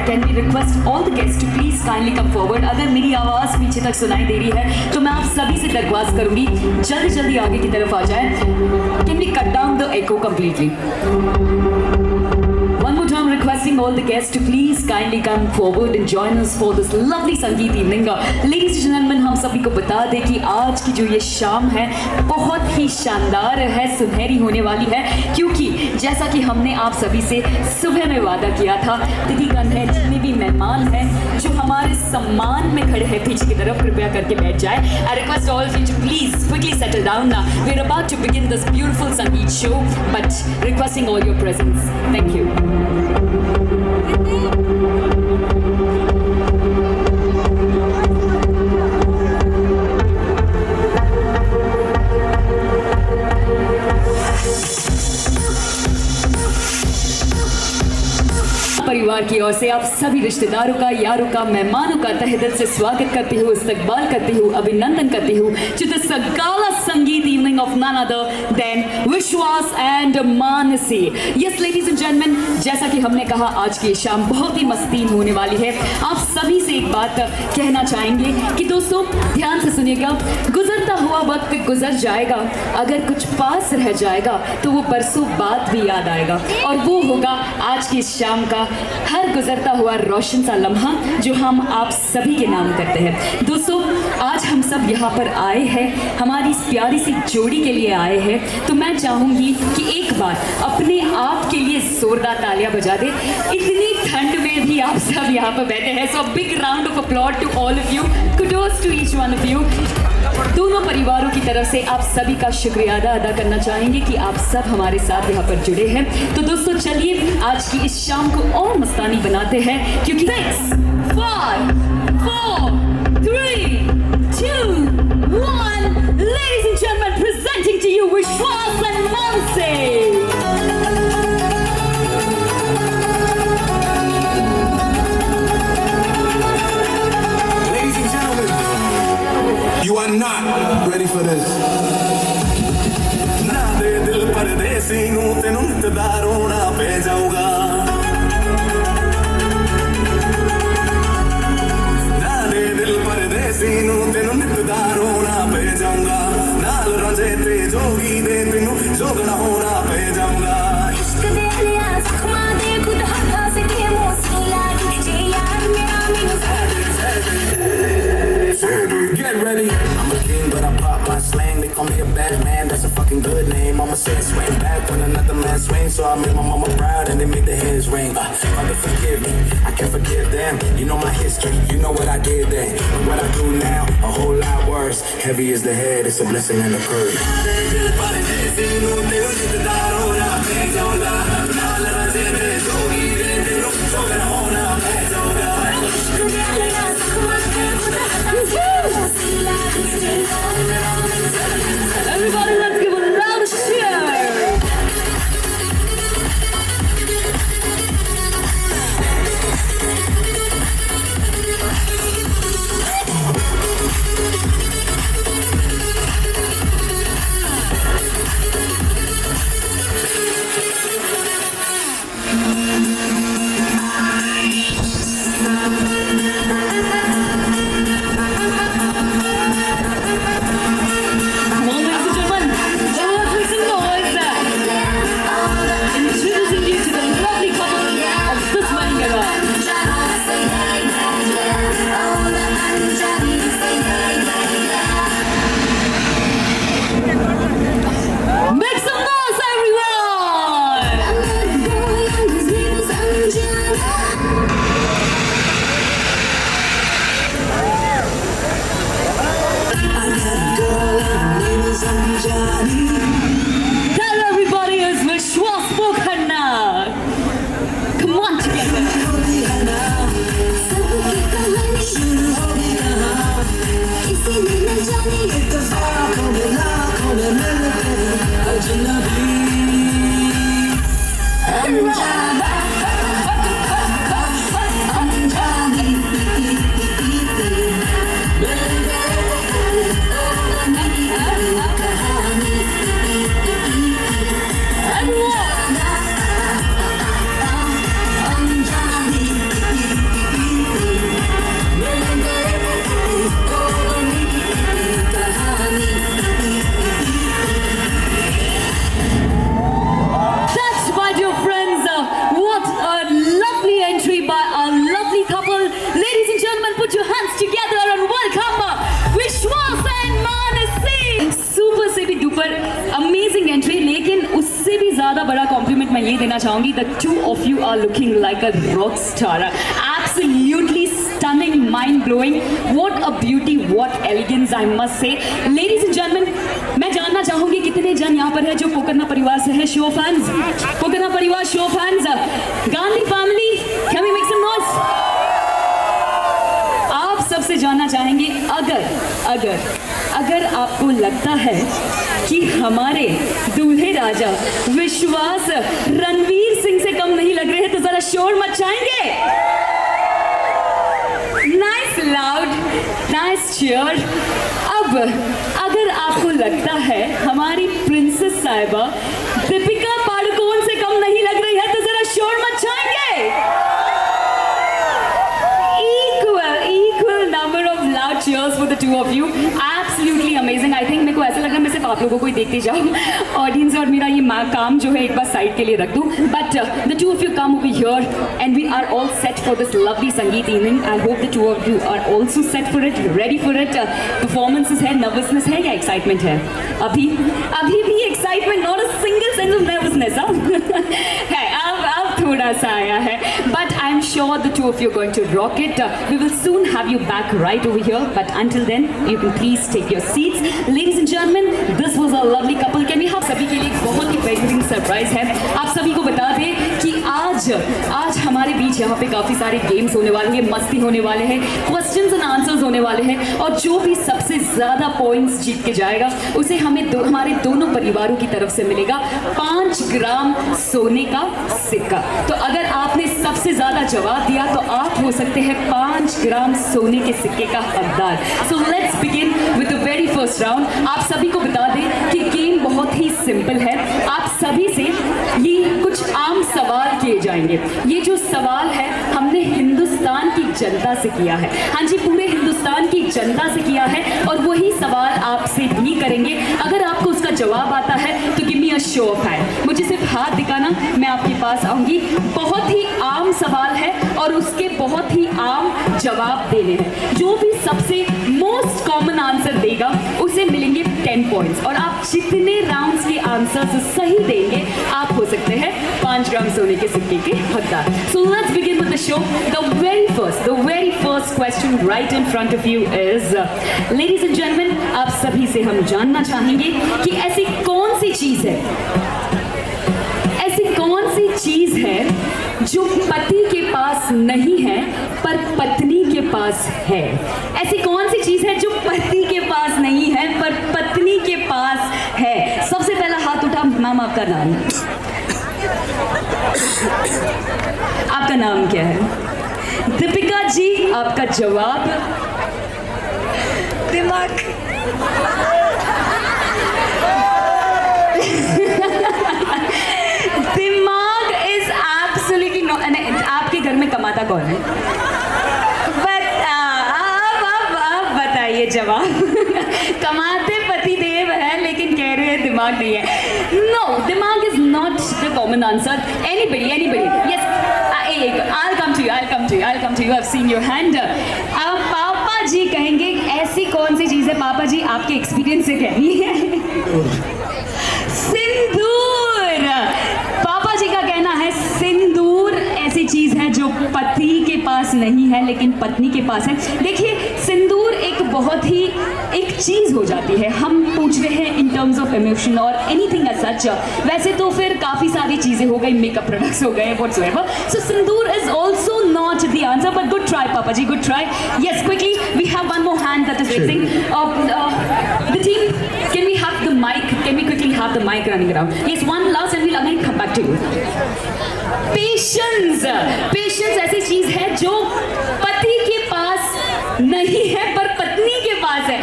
Can we request all the guests to please kindly come forward? अगर मेरी आवाज़ पीछे तक सुनाई दे रही है तो मैं आप सभी से दरख्वास्त करूंगी जल्दी जल्दी आगे की तरफ आ जाए. Can we cut down the echo completely? One more time requesting all the guests to please kindly come forward and join us for this lovely संगीत evening. Ladies and gentlemen, हम सभी को बता दें कि आज की जो ये शाम है बहुत ही शानदार है, सुनहरी होने वाली है, क्योंकि जैसा कि हमने आप सभी से सुबह में वादा किया था, दीदीगण है, जितने भी मेहमान हैं जो हमारे सम्मान में खड़े हैं पीछे की तरफ, कृपया करके बैठ जाए. I request all of you to please quickly settle down. We're about to begin this beautiful संगीत show, but requesting all your presence. Thank you. परिवार की ओर से आप सभी रिश्तेदारों का, यारों का, मेहमानों का तहे दिल से स्वागत करती हूँ, इस्तकबाल करती हूँ, अभिनंदन करती हूँ to this gala संगीत evening of none other than विश्वास and Mansi. Yes, ladies and gentlemen, जैसा कि हमने कहा आज की शाम बहुत ही मस्तीन होने वाली है. आप सभी से एक बात कहना चाहेंगे कि दोस्तों ध्यान से सुनिएगा. गुजरता हुआ वक्त गुजर जाएगा, अगर कुछ पास रह जाएगा तो वो बरसों बाद भी याद आएगा, और वो होगा आज की शाम का हर गुजरता हुआ रोशन सा लम्हा जो हम आप सभी के नाम करते हैं. दोस्तों आज हम सब यहाँ पर आए हैं, हमारी इस प्यारी सी जोड़ी के लिए आए हैं, तो मैं चाहूँगी कि एक बार अपने आप के लिए जोरदार तालियां बजा दे. इतनी ठंड में भी आप सब यहाँ पर बैठे हैं, so big round of applause to all of you, kudos to each one of you. दोनों परिवारों की तरफ से आप सभी का शुक्रिया अदा करना चाहेंगे कि आप सब हमारे साथ यहाँ पर जुड़े हैं. तो दोस्तों चलिए आज की इस शाम को और मस्तानी बनाते हैं, क्योंकि 6, 5, 4, 3, 2, 1, ladies and gentlemen, presenting to you विश्वास and Mansi. You are not ready for this. ना दे दिल परदेसी नूं तेनू इंतजार होना पे जाऊगा. ना दे दिल परदेसी नूं तेनू इंतजार होना पे जाऊंगा. नाल रंजे ते जोगी दे तेनू जोगना होना पे जाऊंगा. इश्क दे लिया जख्मा दे खुद हाथा से के मौसी लागी जे यार मेरा मैनू get ready. I'm a king, but I pop my slang. They call me a bad man, that's a fucking good name. I'ma say swing back when another man swings. So I make my mama proud and they make the hands ring. Father, forgive me, I can't forgive them. You know my history, you know what I did then. But what I do now, a whole lot worse. Heavy is the head, it's a blessing and a curse. Everybody, let's give a loud cheer. Tell everybody it's Vishwas Pokharna. Come on together. That's my dear friends. What a lovely entry by our lovely couple. Ladies and gentlemen, put your hands together and welcome Vishwas and Manasi. Super से भी duper amazing entry. लेकिन उससे भी ज़्यादा बड़ा compliment मैं ये देना चाहूँगी. The two of you are looking like a rock star. Absolutely stunning, mind-blowing. What a beauty, what elegance, I must say. Ladies and gentlemen, मैं जानना चाहूँगी कितने जन यहाँ पर है जो पोकरना परिवार से है. Show of hands. पोकरना परिवार, show of hands. Gandhi family, can we make some noise? आप सबसे जानना चाहेंगे अगर आपको लगता है कि हमारे दूल्हे राजा विश्वास रणवीर सिंह से कम नहीं लग रहे हैं तो जरा शोर मचाएंगे. Nice loud, nice cheer. अब अगर आपको लगता है हमारी प्रिंसेस साहिबा दीपिका पादुकोण से कम नहीं लग रही है तो जरा शोर मचाएंगे. Equal number of loud cheers for the two of you. Absolutely amazing. I think मेरे को ऐसा लग रहा है मैं सिर्फ आप लोगों को ही देखते जाऊँ. ऑडियंस और मेरा ये काम जो है एक बार साइड के लिए रख दूँ. But the two of you come over here and we are all set for this lovely संगीत evening. I hope the two of you are also set for it, ready for it. Performances है, nervousness है या excitement है? अभी भी excitement, not a single sense of nervousness. है अब थोड़ा सा आया है. But I'm sure the two of you are going to rock it. We will soon have you back right over here. But until then, you can please take your seats. Ladies and gentlemen, this was a lovely couple. Can we have सभी के लिए एक बहुत ही बेहतरीन surprise है. आप सभी को बता दें कि आज हमारे बीच यहाँ पे काफ़ी सारे गेम्स होने वाले हैं, मस्ती होने वाले हैं, क्वेश्चंस एंड आंसर्स होने वाले हैं और जो भी सबसे ज़्यादा पॉइंट्स जीत के जाएगा उसे हमारे दोनों परिवारों की तरफ से मिलेगा 5 ग्राम सोने का सिक्का. तो अगर आपने सबसे ज़्यादा जवाब दिया तो आप हो सकते हैं 5 ग्राम सोने के सिक्के का हकदार. So let's begin with the very first round. आप सभी को बता दें कि गेम बहुत ही सिंपल है. आप सभी से ये कुछ आम सवाल किए जाएंगे. ये जो सवाल है हमने हिंदुस्तान की जनता से किया है. हाँ जी, पूरे हिंदुस्तान की जनता से किया है और वही सवाल आपसे भी करेंगे. अगर आपको उसका जवाब आता है तो give me a show off hand. मुझे सिर्फ हाथ दिखाना, मैं आपके पास आऊंगी. बहुत ही आम सवाल है और उसके बहुत ही आम जवाब देने हैं. जो भी सबसे मोस्ट कॉमन आंसर देगा उसे मिलेंगे 10 पॉइंट्स और आप जितने राउंड्स के आंसर्स सही देंगे आप हो सकते हैं 5 ग्राम सोने के सिक्के के हकदार. So let's begin with the show. The very first question right in front of you is, ladies and gentleman, आप सभी से हम जानना चाहेंगे कि ऐसी कौन सी चीज है जो पति के पास नहीं है पर पत्नी के पास है. ऐसी कौन सी चीज है जो पति के पास नहीं है पर पत्नी के पास है? सबसे पहला हाथ उठा. मैम, आपका नाम? आपका नाम क्या है? दीपिका जी, आपका जवाब? दिमाग. दिमाग is कमाता कौन है? अब बताइए जवाब। कमाते पति देव है, लेकिन कह रहे हैं दिमाग नहीं है। नो, दिमाग is not the common answer. Anybody yes, I'll come to you. I've seen your hand. अब पापा जी कहेंगे ऐसी कौन सी चीज है पापा जी आपके एक्सपीरियंस से कहनी है? सिंदूर। पापा जी का कहना है सिंदूर ऐसी चीज है जो पति के पास नहीं है लेकिन पत्नी के पास है। देखिए, सिंदूर एक बहुत ही एक चीज हो जाती है। हम पूछ रहे हैं इन टर्म्स ऑफ इमोशन और एनीथिंग एज सच। वैसे तो फिर काफी सारी चीजें हो गई, मेकअप प्रोडक्ट्स हो गए, whatsoever. So sindoor is also not the answer, but good try पापा ji, good try. Yes, quickly we have one more hand that is raising. The team, can we have the mic? Can we quickly have the mic running around? Yes, one last and we'll again come back to you. Patience. Patience ऐसी चीज है जो पति के पास नहीं है पर पत्नी के पास है।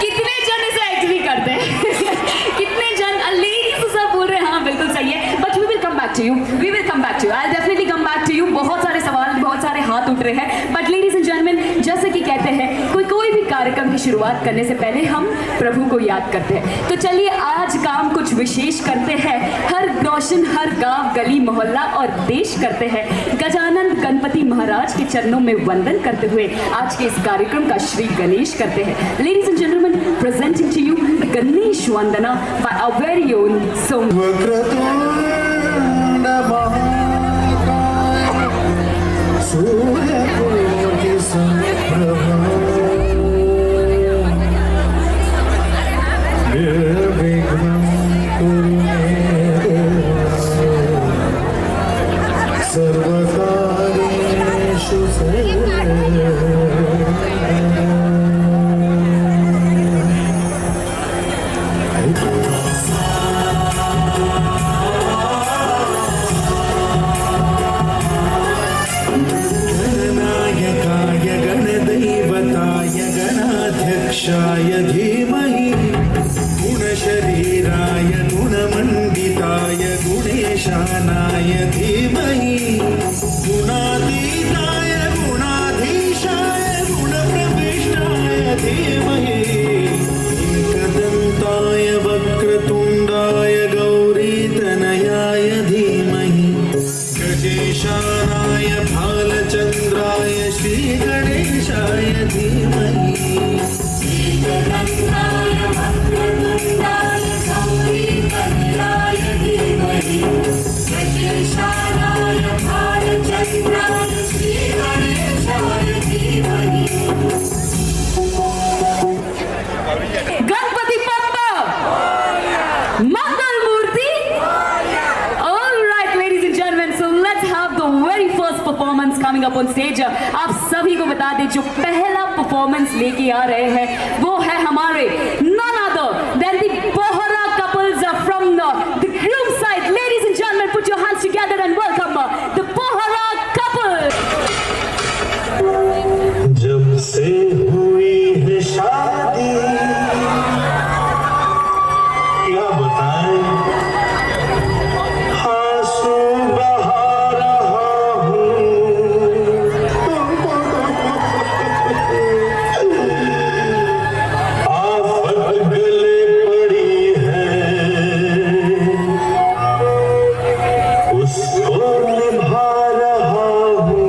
कितने जन इसे एक्चुअली करते हैं? कितने जन लेडीज सब बोल रहे हैं हाँ बिल्कुल सही है, but we will come back to you, we will come back to you, I definitely come back to you. बहुत सारे सवाल, बहुत सारे हाथ उठ रहे हैं, बट लेडीज एंड जेंटलमैन, जैसे कि कहते हैं कोई भी कार्यक्रम की शुरुआत करने से पहले हम प्रभु को याद करते हैं। तो चलिए आज काम कुछ विशेष करते हैं। हर रोशन, हर गांव, गली, मोहल्ला और देश करते हैं गजानन गणपति महाराज के चरणों में वंदन करते हुए आज के इस कार्यक्रम का श्री गणेश करते हैं। Ladies and gentleman, presenting to you Ganesh Vandana by our very own Som. गणाध्यक्षाय धीमहि गुणशरीराय गुणमण्डिताय गुणेशानाय धीमहि गुणातीताय गुणाधीशाय गुणप्रविष्टाय धीमहि एकदन्ताय वक्रतुण्डाय गौरीतनयाय धीमहि गजेशानाय भालचन्द्राय श्रीगणेशाय धीमहि गणपति बप्पा मंगल मूर्ति। Alright, ladies and gentlemen, so let's have the very first performance coming up on stage. आप सभी को बता दें जो पहला परफॉर्मेंस लेके आ रहे हैं वो है हमारे none other than the Bohra couples from the groom side. Ladies and gentlemen, put your hands together and welcome the Bohra couple. जब से हुई है शादी क्या बताएं, आंसू बहा रहा हूँ, आफत गले पड़ी है, उसको निभा रहा हूँ।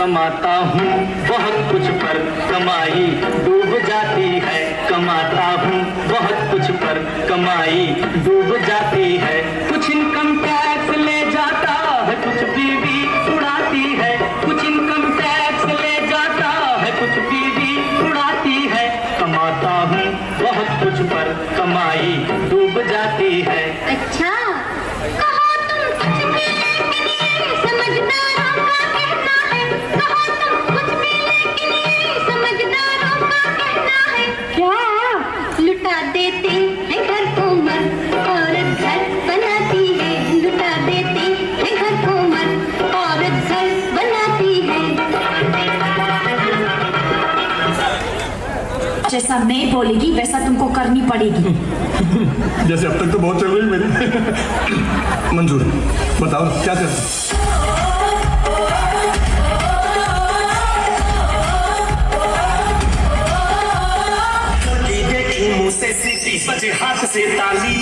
कमाता हूँ बहुत कुछ पर कमाई डूब जाती है, कमाता हूँ बहुत कुछ पर कमाई डूब जाती है। कुछ इनकम टैक्स ले जाता है, कुछ बीवी उड़ाती है, कुछ इनकम टैक्स ले जाता है, कुछ बीवी उड़ाती है। कमाता हूँ बहुत कुछ पर कमाई डूब जाती है। अच्छा कहो तुम कुछ भी लेकिन ये समझदारों का कहना है, कहो तुम कुछ भी लेकिन ये समझदारों का कहना है। क्या लुटा देते हैं घर को मर्द, औरत घर बनाती है, लुटा जैसा मैं बोलेगी वैसा तुमको करनी पड़ेगी। जैसे अब तक तो बहुत चल रही मेरी। मंजूर, बताओ क्या करते? मुंह से सीटी बजे हाथ से ताली,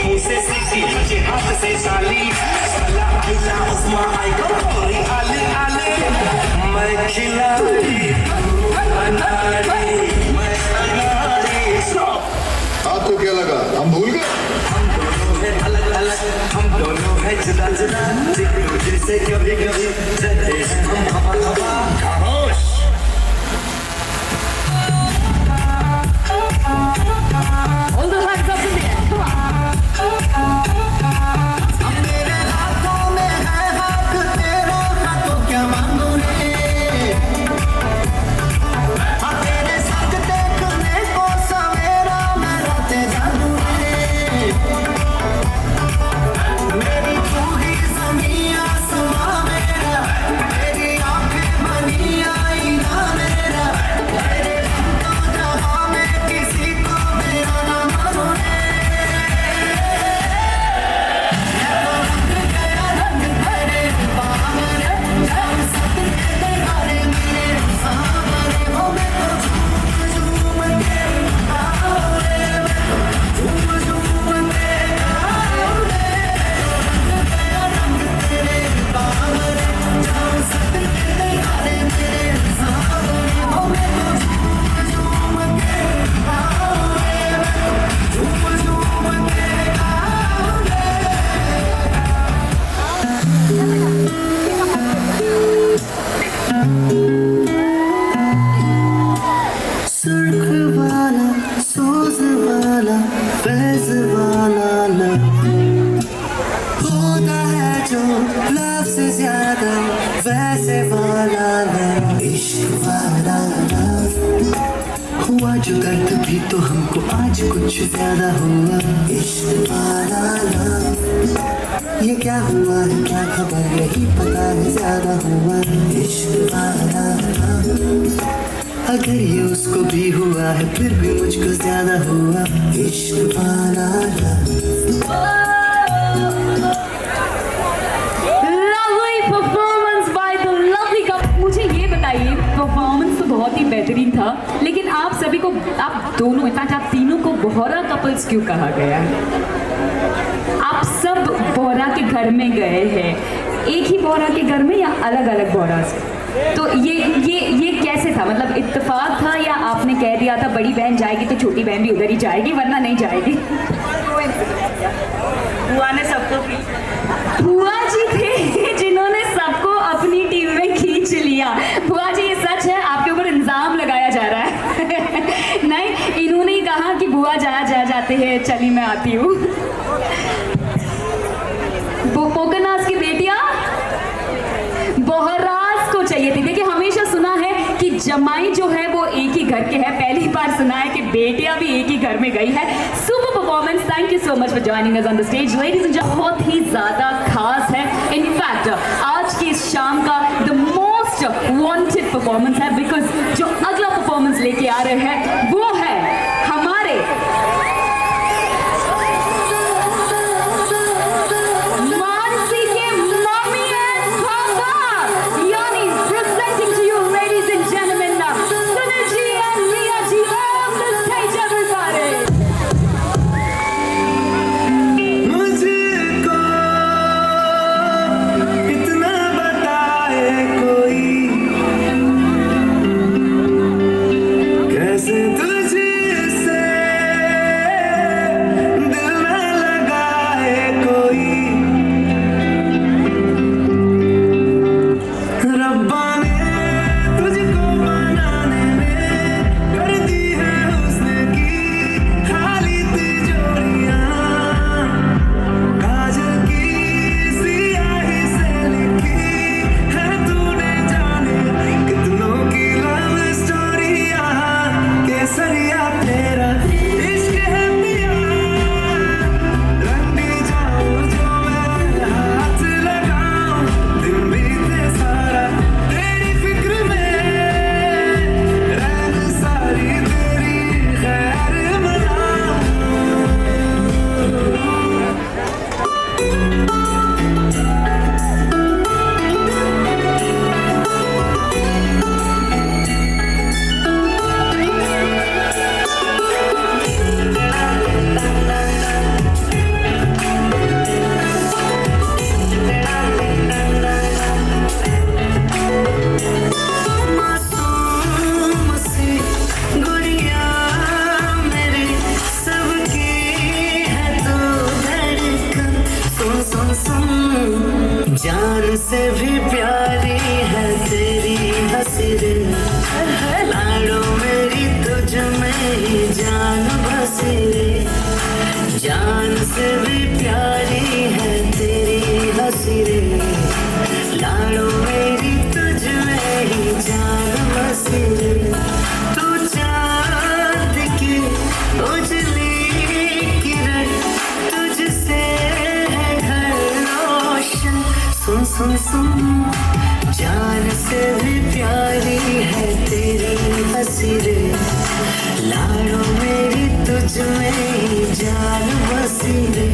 मुंह से सीटी बजे हाथ से ताली, साला आइला उस्मा आएगा पूरी आले आले, मैं खिलाड़ी अनाड़ी, मैं अनाड़ी। आपको क्या लगा हम भूल गए? हम दोनों हैं अलग अलग, हम दोनों हैं जुदा जुदा, एक दूसरे से कभी कभी रहते हैं हम हवा हवा। खामोश। All the hands up in the air. Come on. मेरे हाथों में है हाथ तेरा, हाथों क्या मांगू रे। हाँ तेरे साथ देखने को सवेरा मैं रातें जानू रे। मेरी तू ही ज़मीं आसमां मेरा, तेरी आँखें बनी आईना मेरा, तेरे बिन तो जहाँ में किसी को मेरा ना मानू रे। सुर्ख वाला सोज वाला फैज वाला लव होता है जो लव से ज्यादा वैसे वाला लव, इश्क वाला लव। हुआ जो दर्द भी तो हमको आज कुछ ज्यादा हुआ, इश्क वाला लव। ये क्या हुआ है क्या खबर यही पता है ज्यादा हुआ, इश्क वाला लव। अगर ये उसको भी हुआ है फिर भी मुझको ज्यादा हुआ, इश्क वाला love. Lovely performance by the lovely couple. मुझे ये बताइए, परफॉर्मेंस तो बहुत ही बेहतरीन था, लेकिन आप सभी को, आप दोनों, इनफैक्ट आप तीनों को बोहरा कपल्स क्यों कहा गया है? आप सब बोहरा के घर में गए हैं, एक ही बोहरा के घर में या अलग अलग बोहरा से? तो ये कैसे था? मतलब इत्तेफाक था या आपने कह दिया था बड़ी बहन जाएगी तो छोटी बहन भी उधर ही जाएगी वरना नहीं जाएगी? बुआ ने सबको बुआ जी थे जिन्होंने सबको अपनी टीम में खींच लिया। बुआ जी ये सच है, आपके ऊपर इल्जाम लगाया जा रहा है। नहीं, इन्होंने ही कहा कि बुआ जाते हैं, चली मैं आती हूँ। पोकनास की बेटियां बोहराज को चाहिए थी। देखिए हमेशा सुना है कि जमाई जो है वो एक ही घर के है, पहली बार सुना है कि बेटियां भी एक ही घर में गई है। Super performance, thank you so much for joining us on the stage ladies and बहुत ही ज्यादा खास है। इनफैक्ट आज की इस शाम का द मोस्ट वांटेड परफॉर्मेंस है, बिकॉज जो अगला परफॉर्मेंस लेके आ रहे हैं वो है हमारे मानसी के मम्मी एंड पापा, यानी presenting to you ladies and gentlemen, Sunil ji and Riya ji on the stage everybody. मुझको इतना बताए कोई कैसे तुझ जान से भी प्यारी है तेरी हंसी रे, लाडो मेरी तुझ में ही जान बसी रे। जान से भी प्यारी है तेरी हंसी रे, लाडो मेरी तुझ में ही जान बसी रे। तू चांद की उजली किरण, तुझसे है घर रोशन। सुन सुन सुन, जान से भी प्यारी है तेरी हंसी रे, लाडो मेरी तुझ में ही जान बसी रे।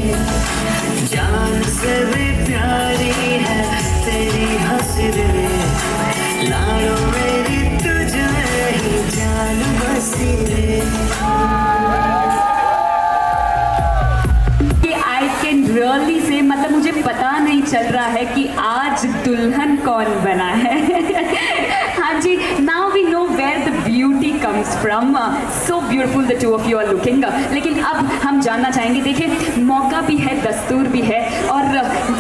जान से भी प्यारी है तेरी हंसी रे, लाडो मेरी तुझ में ही जान बसी रे। रियली से मतलब मुझे पता नहीं चल रहा है कि आज दुल्हन कौन बना है। हाँ जी, now we know where the beauty comes from. So beautiful the two of you are looking. लेकिन अब हम जानना चाहेंगे, देखिए मौका भी है, दस्तूर भी है, और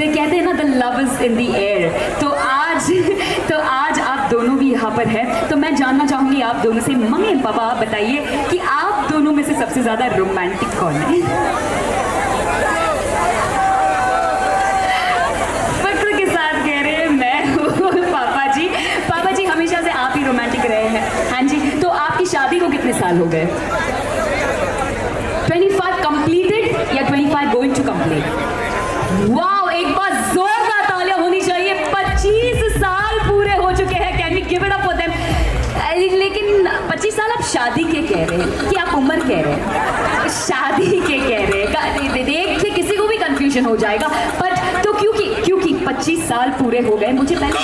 ये कहते हैं ना the love is in the air. तो आज आप दोनों भी यहाँ पर हैं, तो मैं जानना चाहूँगी आप दोनों से, मम्मी एंड पापा आप बताइए कि आप दोनों में से सबसे ज़्यादा रोमांटिक कौन है? हमेशा से आप ही रोमांटिक रहे हैं। हाँ जी, तो आपकी शादी को कितने साल हो गए? 25 कंप्लीटेड या 25 गोइंग टू कंप्लीट? वाओ, एक बार जोरदार तालियां होनी चाहिए। 25 साल पूरे हो चुके हैं। Can we give it up for them? लेकिन 25 साल आप शादी के कह रहे हैं कि आप उम्र कह रहे हैं? शादी के कह रहे हैं। देख के किसी को भी कंफ्यूजन हो जाएगा, बट तो क्योंकि 25 साल पूरे हो गए, मुझे पहले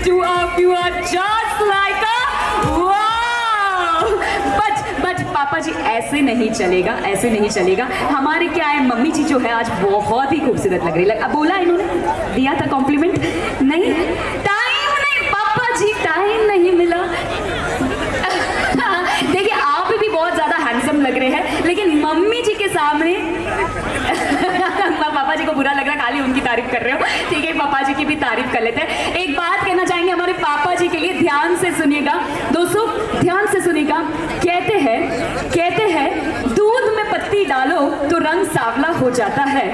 two of you are just like a wow. But पापा जी ऐसे नहीं चलेगा, ऐसे नहीं चलेगा। हमारे क्या है, मम्मी जी जो है आज बहुत ही खूबसूरत लग रही है। अब बोला इन्होंने, दिया था कॉम्प्लीमेंट? नहीं, टाइम नहीं पापा जी, टाइम नहीं मिला। देखिए आप भी बहुत ज्यादा हैंडसम लग रहे हैं, लेकिन मम्मी जी के सामने पापा जी को बुरा लग रहा, खाली उनकी तारीफ कर रहे हो। ठीक है, पापा जी की भी तारीफ कर लेते हैं। एक बात कहना चाहेंगे हमारे पापा जी के लिए, ध्यान से सुनिएगा दोस्तों, ध्यान से सुनिएगा। कहते हैं दूध में पत्ती डालो तो रंग सांवला हो जाता है।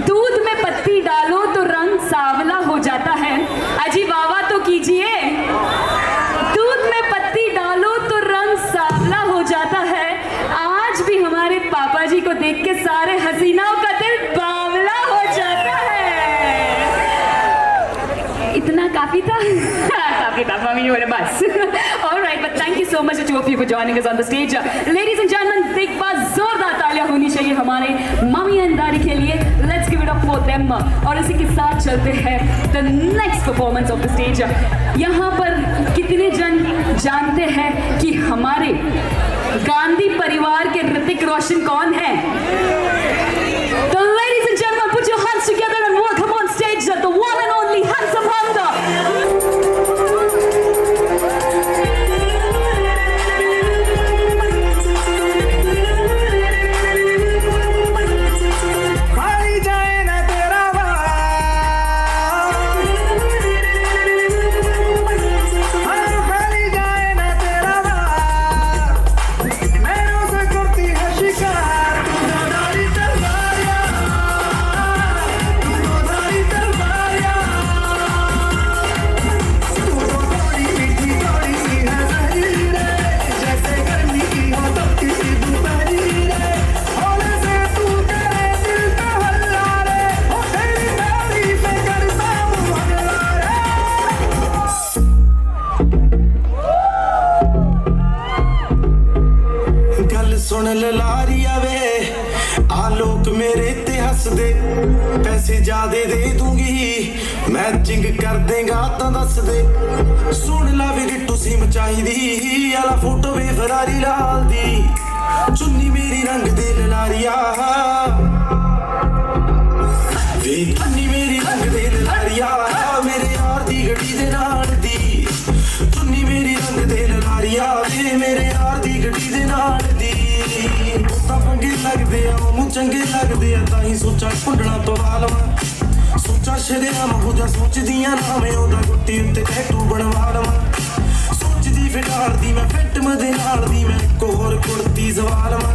दूध में पत्ती डालो तो रंग सांवला हो जाता है। अजी वाह तो कीजिए। दूध में पत्ती डालो तो रंग सांवला हो जाता है। आज भी हमारे पापा जी को देख के सारे हसीनाओं का दिल बावला हो जाता है। इतना काफी था? काफी था मम्मी बोले बस। Alright, but thank you so much to you for joining us on the stage. Ladies and gentlemen, एक बार जोरदार तालियां होनी चाहिए हमारे मम्मी एंड दादी के लिए। Let's give it up for them. और इसी के साथ चलते हैं the next performance of the stage. यहाँ पर कितने जन जानते हैं कि हमारे गांधी परिवार के ऋतिक रोशन कौन है? So ladies and gentlemen, put your hands together and welcome on stage the one and only handsome Hamza. करती है शिकार, तू सुन ललारिया वे आ लोग मेरे ते हस दे पैसे ज्यादा दे दूंगी मैचिंग कर देगा तो दस दे सुन ला वे गिट्टू सिम चाहिदी आला फोटो वे फरारी लाल दी चुन्नी मेरी रंग दे ललारिया वे चुन्नी मेरी रंग दे ललारिया मेरे यार दी गड्डी दे नाल दी चुन्नी मेरी रंग दे ललारिया वे मेरे यार दी गड्डी दे नाल दी ਤਾਂ ਪੰਗੇ ਲੱਗਦੇ ਆ ਉਹ ਚੰਗੇ ਲੱਗਦੇ ਆ ਤਾਂ ਹੀ ਸੋਚਾਂ ਕੁੰਡਣਾ ਤੋਂ ਵਾਲਵਾ ਸੋਚਾਂ ਸ਼ਰੇਆਮ ਹੋ ਜਾ ਸੋਚਦੀਆਂ ਨਾ ਮੈਂ ਉਹਦਾ ਗੁੱਟੀ ਉੱਤੇ ਟੈਟੂ ਬਣਵਾ ਲਵਾਂ ਸੋਚਦੀ ਫਿਟਾਰਦੀ ਮੈਂ ਫੈਂਟਮ ਦੇ ਨਾਲ ਦੀ ਮੈਂ ਇੱਕ ਹੋਰ ਕੁੜਤੀ ਸਵਾ ਲਵਾਂ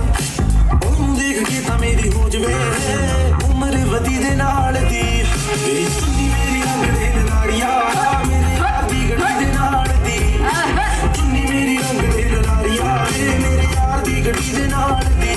ਉਹਨੂੰ ਦੇਖ ਕੇ ਤਾਂ ਮੇਰੀ ਹੋ ਜਵੇ ਉਮਰ ਵਧੀ ਦੇ ਨਾਲ ਦੀ ਮੇਰੀ ਚੁੰਨੀ ਮੇਰੀ ਰੰਗ ਦੇ ਲਲਾਰੀਆ ਮੇਰੇ ਯਾਰ ਦੀ ਗੱਡੀ ਦੇ ਨਾਲ ਦੀ ਚੁੰਨੀ ਮੇਰੀ ਰੰਗ ਦੇ ਲਲਾਰੀਆ ਮੇਰੇ ਯਾਰ ਦੀ ਗੱਡੀ ਦੇ ਨਾਲ ਦੀ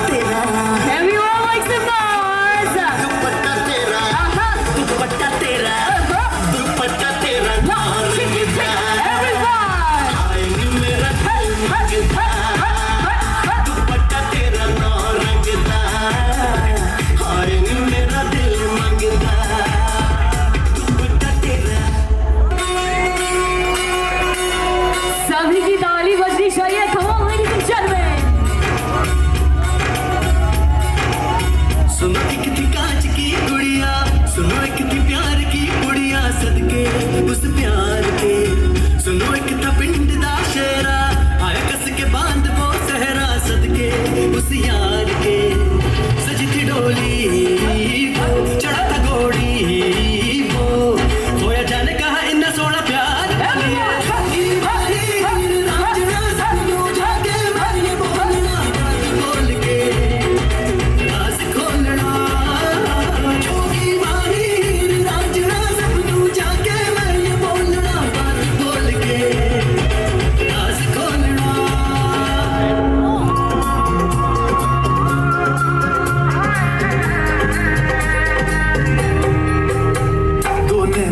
Everyone likes the buzz. सभी की ताली बजनी चाहिए. Come on, ladies and gentlemen. सुनो एक थी कांच की गुड़िया सुनो एक थी प्यार की गुड़िया सदके उस प्यार के सुनो एक था पिंड दा शेरा आया कस के बांध वो सहरा सदके उस यार के सजी थी डोली वो चढ़ा था घोड़ी वो होया जाने कहा इन्ना सोना प्यार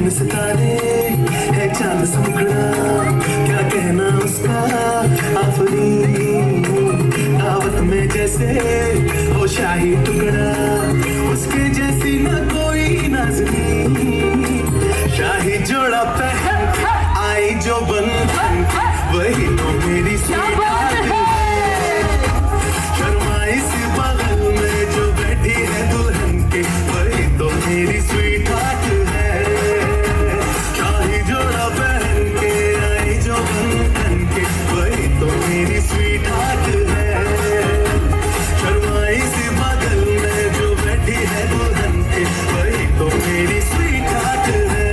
सितारे है चांद सुखड़ा क्या कहना उसका आफरी दावत में जैसे हो शाही टुकड़ा उसके जैसी ना कोई नाज़नी शाही जोड़ा पहन आई जो बंधन वही तो मेरी स्वीटहार्ट है शर्माई सी बगल में जो बैठी है दुल्हन के वही तो मेरी स्वीटहार्ट है जोड़ा पहन के आई जो बंधन के वही तो मेरी स्वीटहार्ट है शर्माई सी बगल में जो बैठी है दुल्हन के वही तो मेरी स्वीटहार्ट है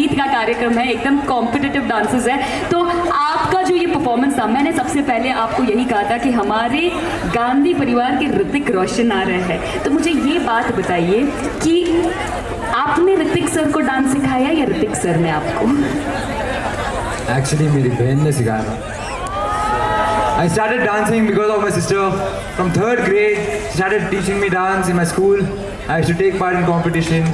संगीत का कार्यक्रम है, एकदम कॉम्पिटिटिव डांसेस है। तो आपका जो ये परफॉर्मेंस था, मैंने सबसे पहले आपको यही कहा था कि हमारे गांधी परिवार के ऋतिक रोशन आ रहे हैं। तो मुझे ये बात बताइए कि आपने ऋतिक सर को डांस सिखाया या ऋतिक सर ने आपको? एक्चुअली मेरी बहन ने सिखाया। I started dancing because of my sister. From 3rd grade, she started teaching me dance in my school. I used to take part in competition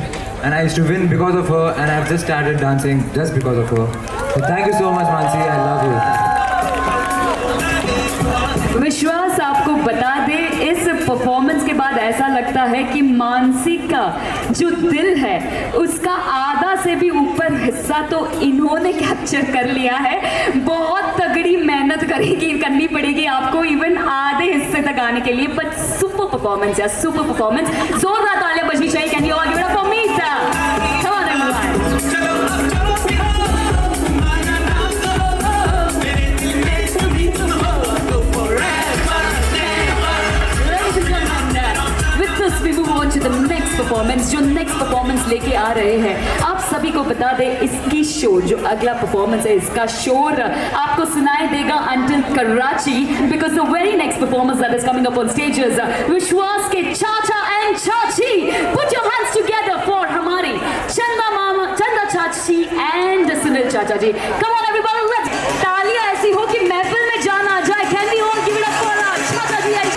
and I used to win because of her, and I've just started dancing just because of her. So thank you so much, Mansi. I love you. विश्वास आपको बता दे, इस performance के बाद ऐसा लगता है कि मानसी का जो दिल है उसका आधा से भी ऊपर हिस्सा तो इन्होंने कैप्चर कर लिया है। बहुत तगड़ी मेहनत करनी पड़ेगी आपको इवन आधे हिस्से तक आने के लिए। बट सुपर परफॉर्मेंस या सुपर परफॉर्मेंस, जोरदार तालियां बजनी चाहिए। Can you all give it up for Misa? Come on everyone. We move on to the next performance, जो next performance लेके आ रहे हैं। आप सभी को बता दें, इसकी शो जो अगला परफॉर्मेंस है, इसका शोर आपको सुनाई देगा until Karachi, because the very next performance that is coming up on stage is विश्वास के चाचा and चाची। Put your hands together for हमारी चंदा चाची and सुनील चाचा जी। Come on everybody, let's तालियां ऐसी हो कि महफिल में जाना आ जाए। Can we all give it up for our चाचा जी and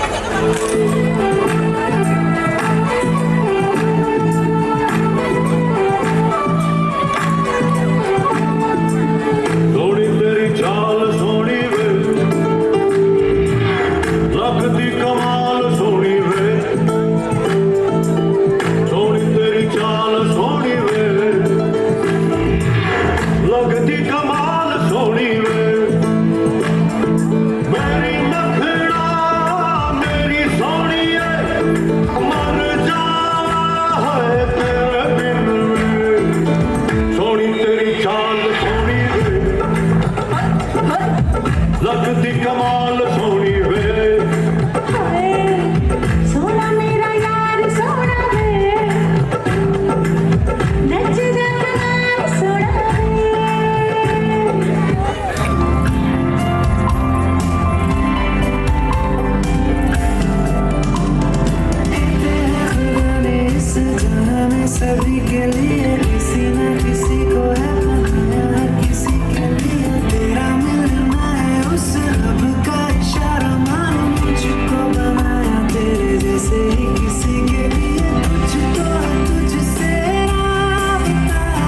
सभी के लिए किसी न किसी को है बनाया है, किसी के लिए तेरा मिलना है उस रब का इशारा। मानो मुझको बनाया तेरे जैसे ही किसी के लिए। कुछ तो है तुझसे राबता,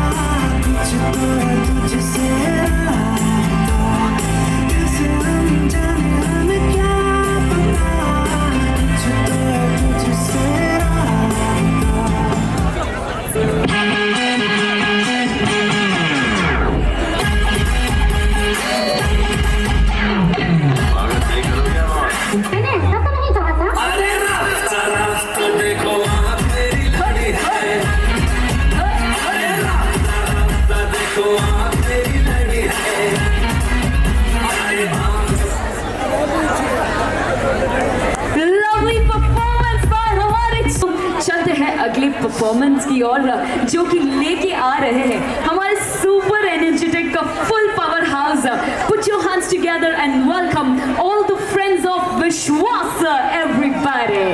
कुछ तो है तुझसे राबता, कैसे हम जाने हमें क्या पता। कुछ तो है तुझसे अगले परफॉर्मेंस की ओर, जो कि लेके आ रहे हैं हमारे सुपर एनर्जेटिक का full power house. Put your hands together and welcome all the friends of विश्वास everybody.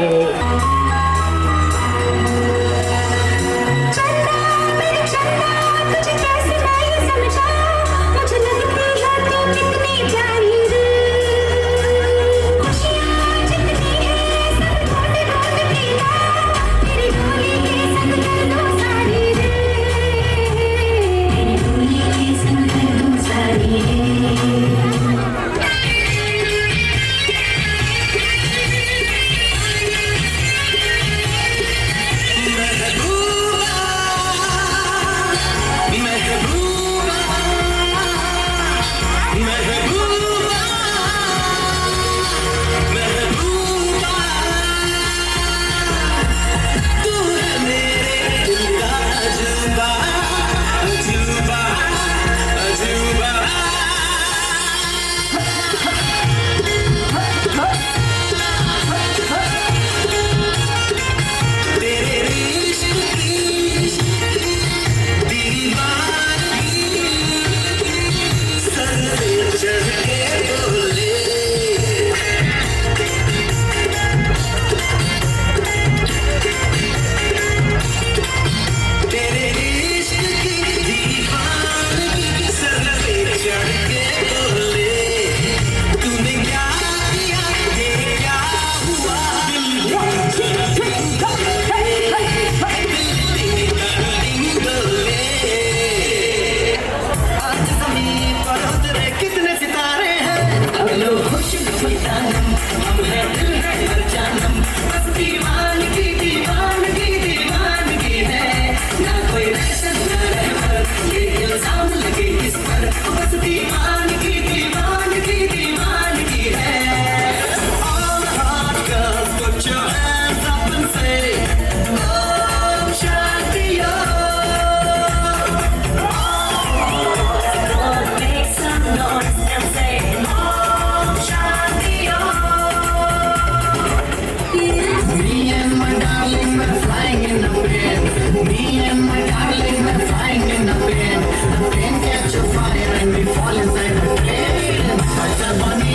when we fall inside the train. Kaisa bani,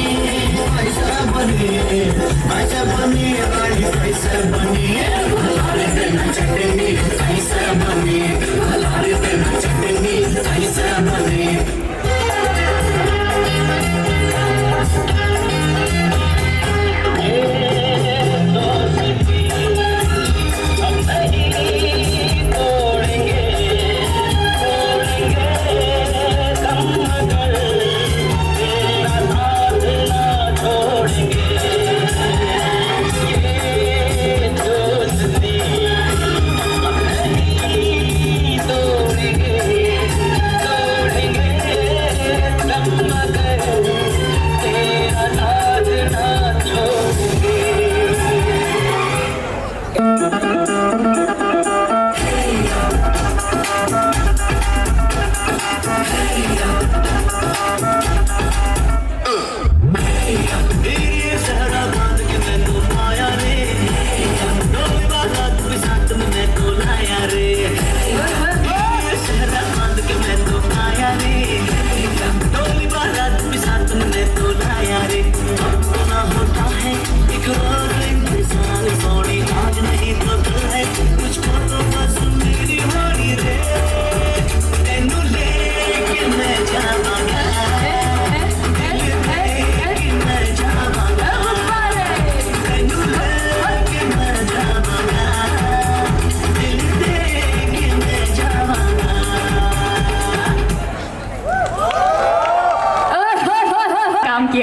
kaisa bani, kaisa bani. Halare pe na chatni, kaisa bani. Halare pe na chatni, kaisa bani.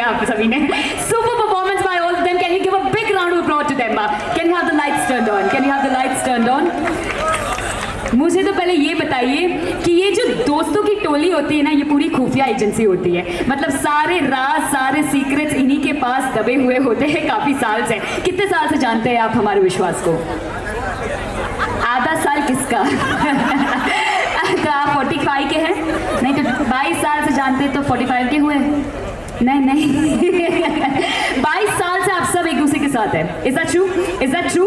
आप सभी ने super performance by all of them. Can you give a big round of applause to them? Can you have the lights turned on? Can you have the lights turned on? मुझे तो पहले ये बताइए कि ये जो दोस्तों की टोली होती है ना, ये पूरी खुफिया एजेंसी होती है. मतलब सारे राज, सारे सीक्रेट्स इन्हीं के पास दबे हुए होते हैं काफी साल से. कितने साल से जानते हैं आप हमारे विश्वास को? आधा साल किसका? तो आप 45 के हैं? नहीं तो 22 साल से जानते तो 45 के हुए? नहीं 22 साल से आप सब एक दूसरे के साथ हैं. Is that true? Is that true?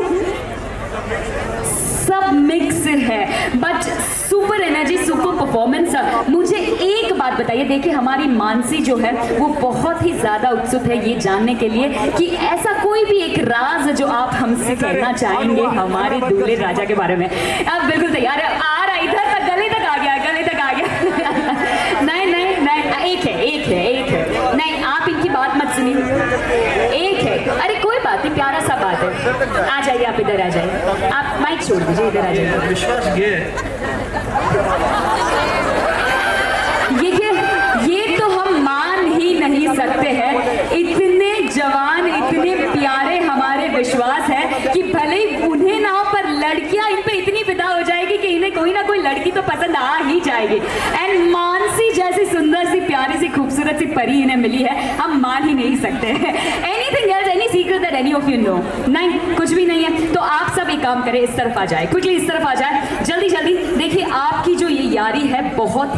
सब मिक्स है but super energy, super performance. मुझे एक बात बताइए, देखिए हमारी मानसी जो है वो बहुत ही ज्यादा उत्सुक है ये जानने के लिए कि ऐसा कोई भी एक राज जो आप हमसे कहना चाहेंगे हमारे दूल्हे राजा के बारे में. अब बिल्कुल तैयार है. आ रहा इधर तक, गले तक आ गया, गले तक आ गया. नहीं एक है. नहीं, आप इनकी बात मत सुनिए. एक है. अरे कोई बात नहीं, प्यारा सा बात है. आ जाइए, आप इधर आ जाइए. आप माइक छोड़ दीजिए, इधर आ जाइए. विश्वास ये तो हम मान ही नहीं सकते हैं. इतने जवान, इतने प्यारे हमारे विश्वास है कि भले ही उन्हें ना हो पर लड़कियां इन पे इतनी फिदा हो जाएगी कि इन्हें कोई ना कोई लड़की तो पसंद आ ही जाएगी. एंड मानसी जैसी सुंदर सी, प्यारी सी, खूबसूरत सी परी इन्हें मिली है. हम मान ही नहीं सकते. Anything else, any secret that any of you know? नहीं, कुछ भी नहीं है. तो आप सब एक काम करें, इस तरफ आ जाए, क्विकली इस तरफ आ जाए, जल्दी जल्दी. देखिए आपकी जो ये यारी है बहुत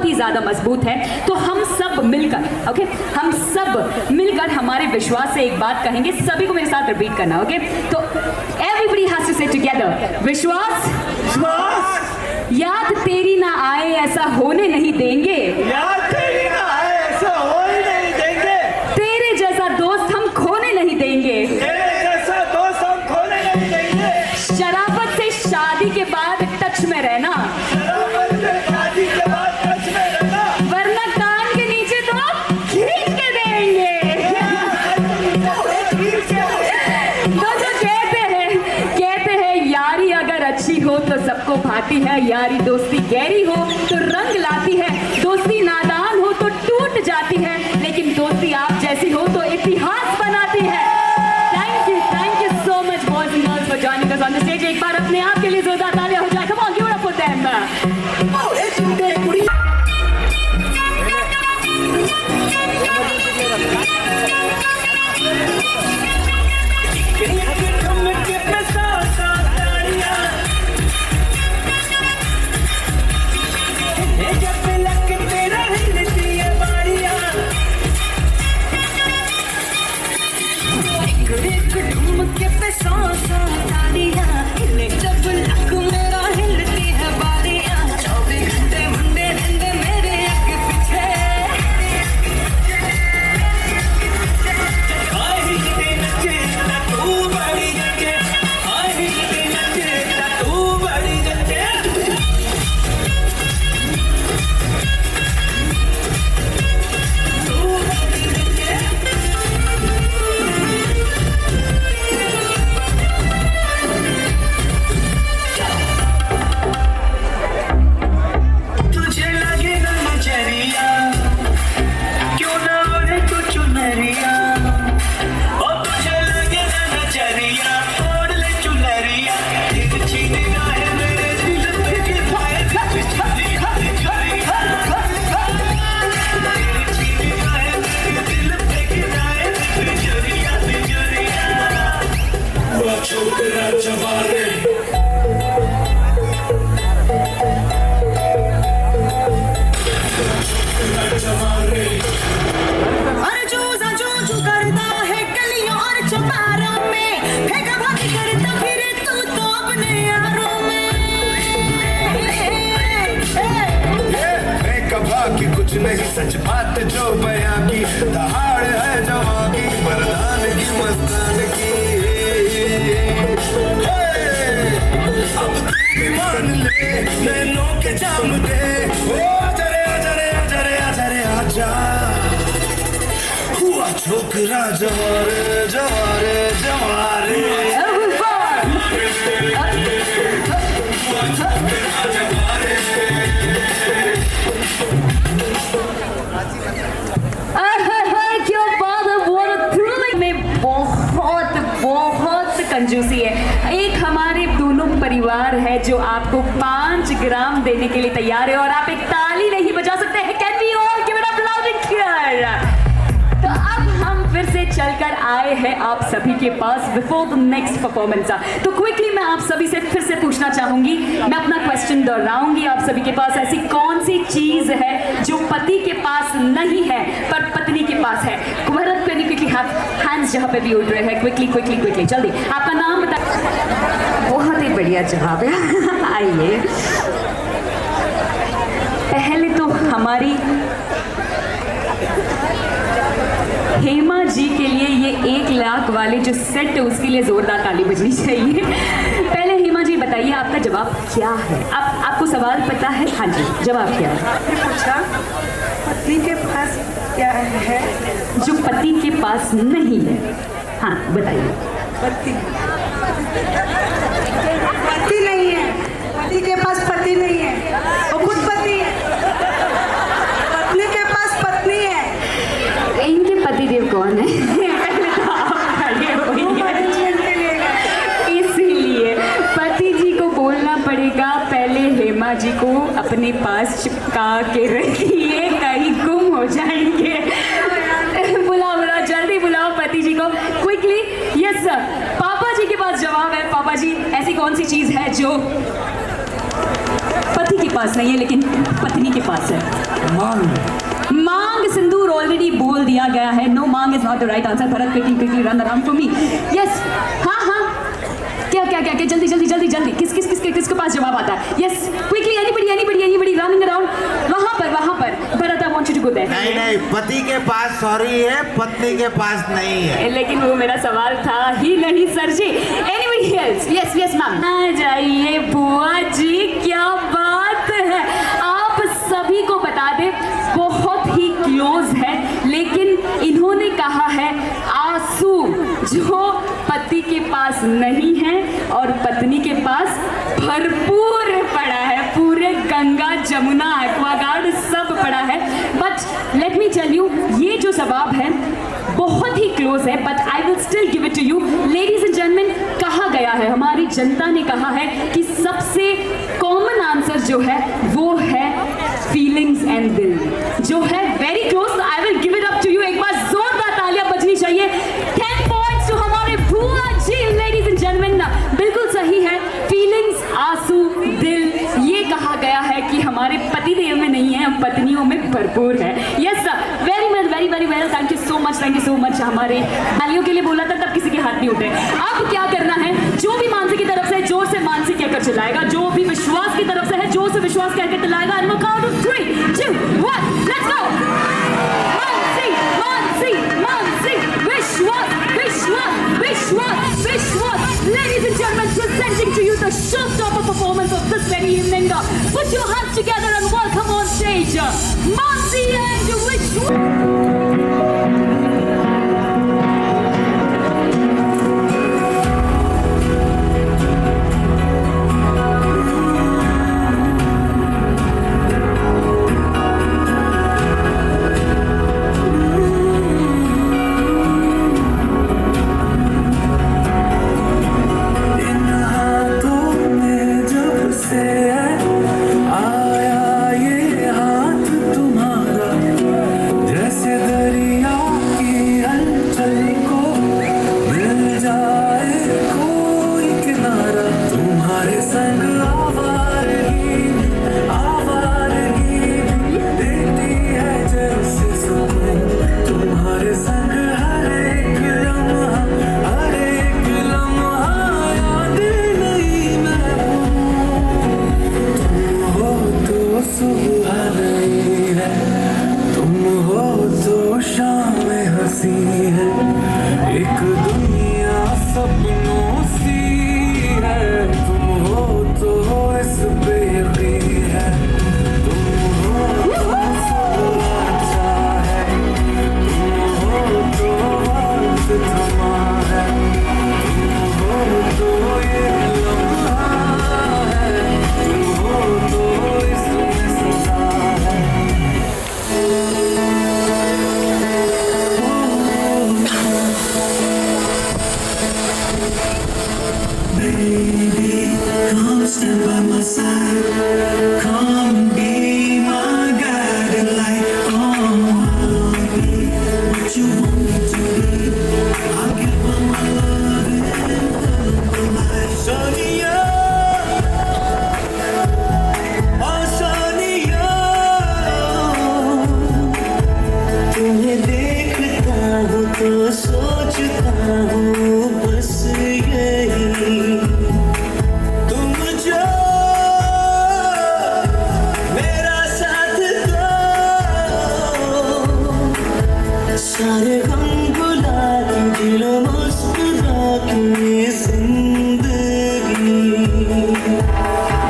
ही ज्यादा मजबूत है. तो हम सब मिलकर, ओके, हम सब मिलकर हमारे विश्वास से एक बात कहेंगे. सभी को मेरे साथ रिपीट करना, ओके? तो एवरीबॉडी हैज टू से टुगेदर, विश्वास, याद तेरी ना आए ऐसा होने नहीं देंगे. याद तेरी ना आए ऐसा होने नहीं देंगे. तेरे जैसा दोस्त हम खोने नहीं देंगे. तेरे जैसा दोस्त हम खोने नहीं देंगे. शराफत से शादी के बाद टच में रहना, शराफत से शादी के बाद टच में रहना, वरना कान के नीचे तो खींच के देंगे. तो जो कहते हैं यारी अगर अच्छी हो तो सबको भाती है. यारी दोस्ती गहरी हो तो रंग लाती है. दोस्ती नादान हो तो टूट जाती है. लेकिन दोस्ती आप जैसी हो तो इतिहास बनाती है. Thank you so much boys and girls for joining us on the stage. एक बार अपने आप के लिए जोरदार तालियां हो जाए. Come on, give it up for them. अरे चूजा चू करता है गलियों और चौबारों में, फेंका भागी करता फिरे तू तो अपने यारों में। कभा की कुछ नहीं सच बात जो बयां की, दहाड़ है जवां की, मर्दान की मस्तान की। अब तू भी मान ले नैनों के जाम दे, ओ आजा रे आजा रे आजा रे आजा रे आजा। हुआ छोकरा जवारे जवारे जवारे। क्या बात है, बहुत थ्रिलिंग में बहुत बहुत कंजूसी है। एक हमारे दोनों परिवार है जो आपको 5 ग्राम देने के लिए तैयार है और आप एक ताली नहीं बजा सकते हैं। Can we all give it up loud and clear. तो अब हम फिर से चलकर आए हैं आप सभी के पास बिफोर द नेक्स्ट परफॉर्मेंस। तो क्विकली मैं आप सभी से फिर से पूछना चाहूंगी, मैं अपना क्वेश्चन दोहराऊंगी आप सभी के पास। ऐसी कौन सी चीज है जो पति के पास नहीं है पर पत्नी के पास है? कुमारत करनी क्विकली हैंड्स जहां पे भी उठ रहे हैं, क्विकली क्विकली क्विकली जल्दी आपका नाम बता। बहुत ही बढ़िया जवाब है। आइए पहले तो हमारी हेमा जी के लिए ये 1 लाख वाले जो सेट है उसके लिए जोरदार ताली बजनी चाहिए। पहले हेमा जी बताइए आपका जवाब क्या है? आपको सवाल पता है? हाँ जी, जवाब क्या है? पूछा पति के पास क्या है जो पति के पास नहीं है। हाँ बताइए। पति पति नहीं है, पति के पास पति नहीं है, वो खुद पति है। पत्नी के पास पत्नी है। इनके पतिदेव कौन है? पहले तो आप खड़े होइए। इसीलिए पति जी को बोलना पड़ेगा पहले हेमा जी को अपने पास चिपका के रखिए, कहीं गुम हो जाएंगे। बुलाओ जल्दी बुलाओ पति जी को क्विकली। यस सर, पापा जी के पास जवाब है। पापा जी ऐसी कौन सी चीज है जो पति के पास नहीं है लेकिन पत्नी के पास है? मांग सिंदूर ऑलरेडी बोल दिया गया है। नो, मांग is not the right answer. Bharat quickly quickly run around for me. Yes, हाँ क्या क्या क्या क्या जल्दी जल्दी जल्दी जल्दी किसके पास जवाब आता है? Yes quickly anybody running around. वहां पर Bharat, I want you to go there. नहीं, पति के पास सॉरी है, पत्नी के पास नहीं है। लेकिन वो मेरा सवाल था ही नहीं sir ji. Anybody else? Yes ma'am. आ जाइए बुआ जी, क्या बात है। आप सभी को बता दें बहुत ही क्लोज है, लेकिन इन्होंने कहा है आंसू जो पति के पास नहीं है और पत्नी के पास भरपूर पड़ा है। पूरे गंगा जमुना एक्वागार्ड सब पड़ा है। But let me tell you, ये जो जवाब है बहुत ही क्लोज है, but I will still give it to you. Ladies and gentleman, कहा गया है, हमारी जनता ने कहा है कि सबसे कॉमन आंसर जो है वो है फीलिंग्स एंड दिल, जो है very close. I will give it up to you. एक बार जोरदार तालियां बजनी चाहिए। 10 पॉइंट्स टू हमारे बुआ जी। लेडीज एंड जेंटलमैन, बिल्कुल सही है। फीलिंग्स, आंसू, दिल, ये कहा गया है कि हमारे पतिदेव में नहीं है, पत्नियों में भरपूर है। Yes sir, very well. Thank you so much. हमारे तालियों के लिए बोला था तब किसी के हाथ नहीं उठे। अब क्या करना है? जो भी मानसी की तरफ से जोर से मानसी कहकर चिल्लाएगा, जो भी विश्वास की तरफ से है जोर से विश्वास कहकर चिल्लाएगा। And we'll count to 3, 2, 1, let's go। Mansi, Vishwas. Ladies and gentlemen, presenting to you the showstopper performance of this very evening. Put your hands together and welcome on stage Mansi and Vishwas. आया ये हाथ तुम्हारा। शामें हंसी है, एक दुनिया सपनों सी है। तुम हो तो इस पे यकीन है, तुम हो तो सब अच्छा है, तुम हो तो वक्त थमा है, तुम हो तो ये लम्हा है, तुम हो तो इसमें सजा है। Baby, come stand by my side. Come be my guiding light. Oh, I'll be what you want me to be. I'll give all my love and life. Sonia, oh Sonia, तुम्हें देखता हूँ तो सोचता हूँ बस यही, तुम जो मेरा साथ दो, सारे गम भुला के दिलो मुस्कुरा के जिंदगी,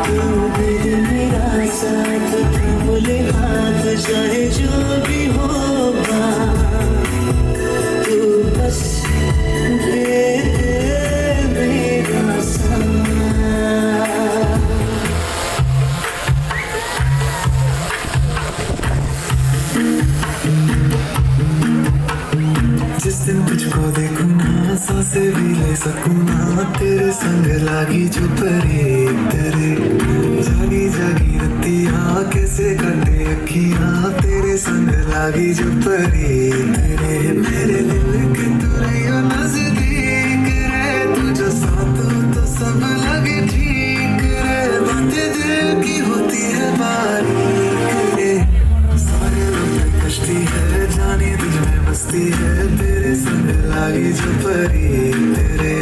तू भी मेरा साथ थाम ले हाथ चाहे जो भी होगा, तू बस दे दे मेरा साथ। जिस दिन तुझको देखूं ना सांसें भी ले सकूं ना, तेरे संग लागी जो परी तेरे, जागी जागी रतियां कैसे कटे अखियां, तेरे संग लागी जो परी तेरे, मेरे दिल के तुरिया नजदीक रे, तुझे साथ हो तो सब लगे ठीक रे, बातें दिल की होती है बारीक रे, सारे वक्त कश्ती है जाने तुझ में मस्ती है, तेरे संग लागी जो परी तेरे,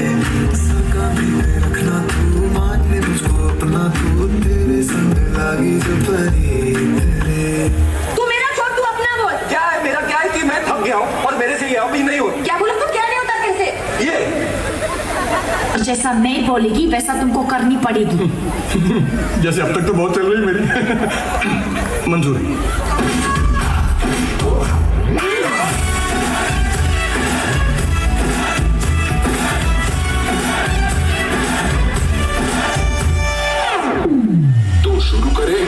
सका में रखना तू मान ले मुझको अपना तू, तेरे संग लागी जो परी तेरे। तू मेरा छोड़, तू अपना बोल। क्या है मेरा, क्या है कि मैं थक गया हूँ और मेरे से ये अभी नहीं हो। क्या बोला? तो क्या नहीं होता कैसे? ये जैसा मैं बोलेगी वैसा तुमको करनी पड़ेगी। जैसे अब तक तो बहुत चल रही मेरी। मंजूर। तो शुरू करें।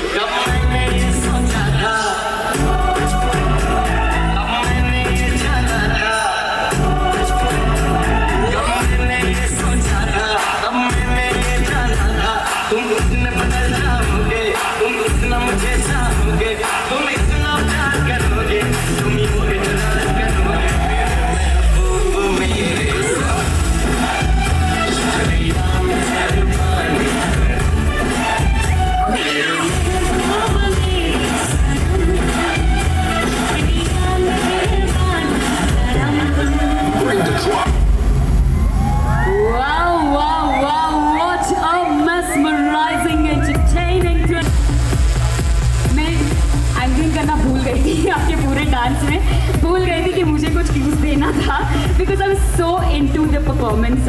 आपके पूरे डांस में भूल गई थी कि मुझे कुछ क्यूज देना था, because I was so into the performance.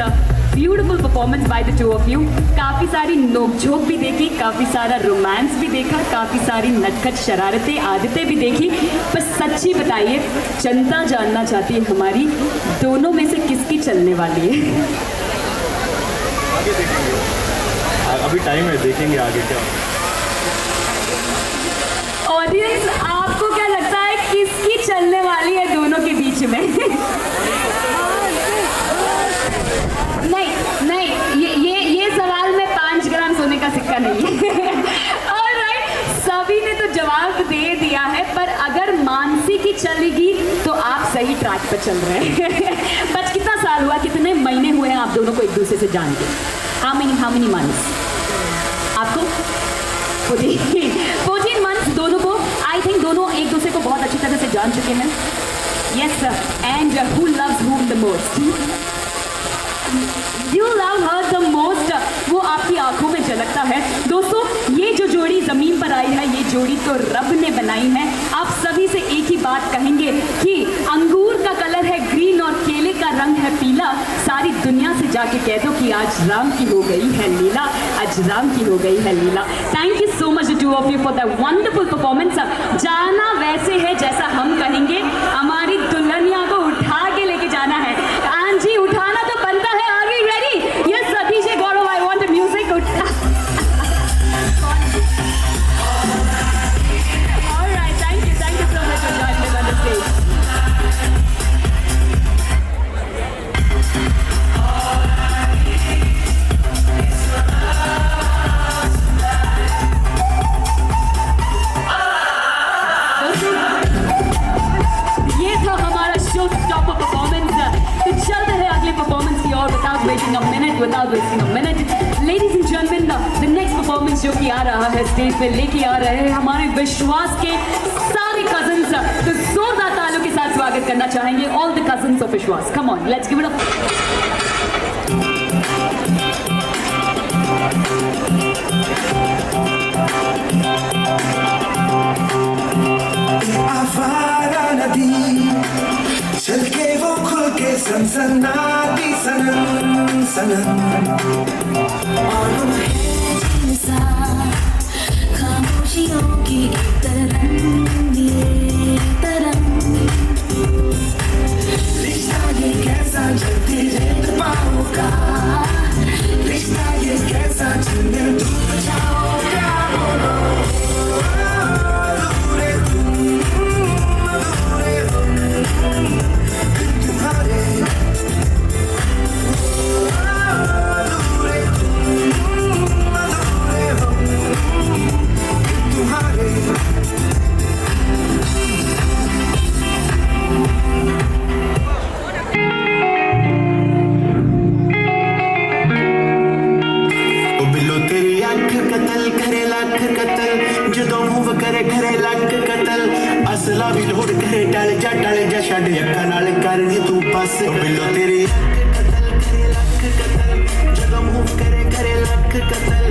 Beautiful performance by the two of you. काफ़ी सारी नोकझोंक भी देखी, काफ़ी सारा रोमांस भी देखा, काफ़ी सारी नटखट शरारतें आदतें भी देखी। बस सच्ची बताइए, जनता जानना चाहती है हमारी, दोनों में से किसकी चलने वाली है? आगे देखेंगे, अभी टाइम है, देखेंगे आगे क्या। ऑडियंस, आपको क्या लगता है किसकी चलने वाली है दोनों के बीच में? नहीं, ये सवाल में 5 ग्राम सोने का सिक्का नहीं है। ऑलराइट, सभी ने तो जवाब दे दिया है, पर अगर मानसी की चलेगी तो आप सही ट्रैक पर चल रहे हैं। बस कितना साल हुआ, कितने महीने हुए हैं आप दोनों को एक दूसरे से जान के? हाउ मेनी मंथ्स आपको? 14 मंथ्स दोनों को। आई थिंक दोनों एक दूसरे को बहुत अच्छी तरह से जान चुके हैं। Yes sir. And who loves whom the most? You love her the most. वो आपकी आंखों में झलकता है। दोस्तों, ये जो जोड़ी जमीन पर आई है, ये जोड़ी तो रब ने बनाई है। आप सभी से एक ही बात कहेंगे कि जाके कह दो कि आज राम की हो गई है लीला, आज राम की हो गई है लीला। Thank you so much two of you for the wonderful performance. जाना वैसे है जैसा हम कहेंगे, हमारी दुल्हनिया को उठा के लेके जाना है। आंजी उठाना तो बनता है। Are you ready? Yes Satish Gaurav, I want the music. Alright, thank you so much for joining us on the stage. ये था हमारा शो स्टॉपर परफॉर्मेंस। तो चलते हैं अगले परफॉर्मेंस की ओर without wasting a minute. Ladies and gentlemen, the next performance जो कि आ रहा है स्टेज पे लेके आ रहे हैं हमारे विश्वास के सारे कजन्स। तो जोरदार तालियों के साथ स्वागत करना चाहेंगे ऑल द कजन्स ऑफ विश्वास। Come on, let's give it up. आवारा नदी चल के वो खुल के सनसनाती सनम सनम मालूम है जैसा खामोशियों की तरंग ये तरंग, रिश्ता ये कैसा जलती रेत पाओ का, रिश्ता ये कैसा जिंदगी डूब जाओ क्या बोलो। असला भी लोड़ करे टल जा छड़ अखा नाल करनी तू पास बिलो तेरी कतल करे लख कतल जदों मूव करे लख कतल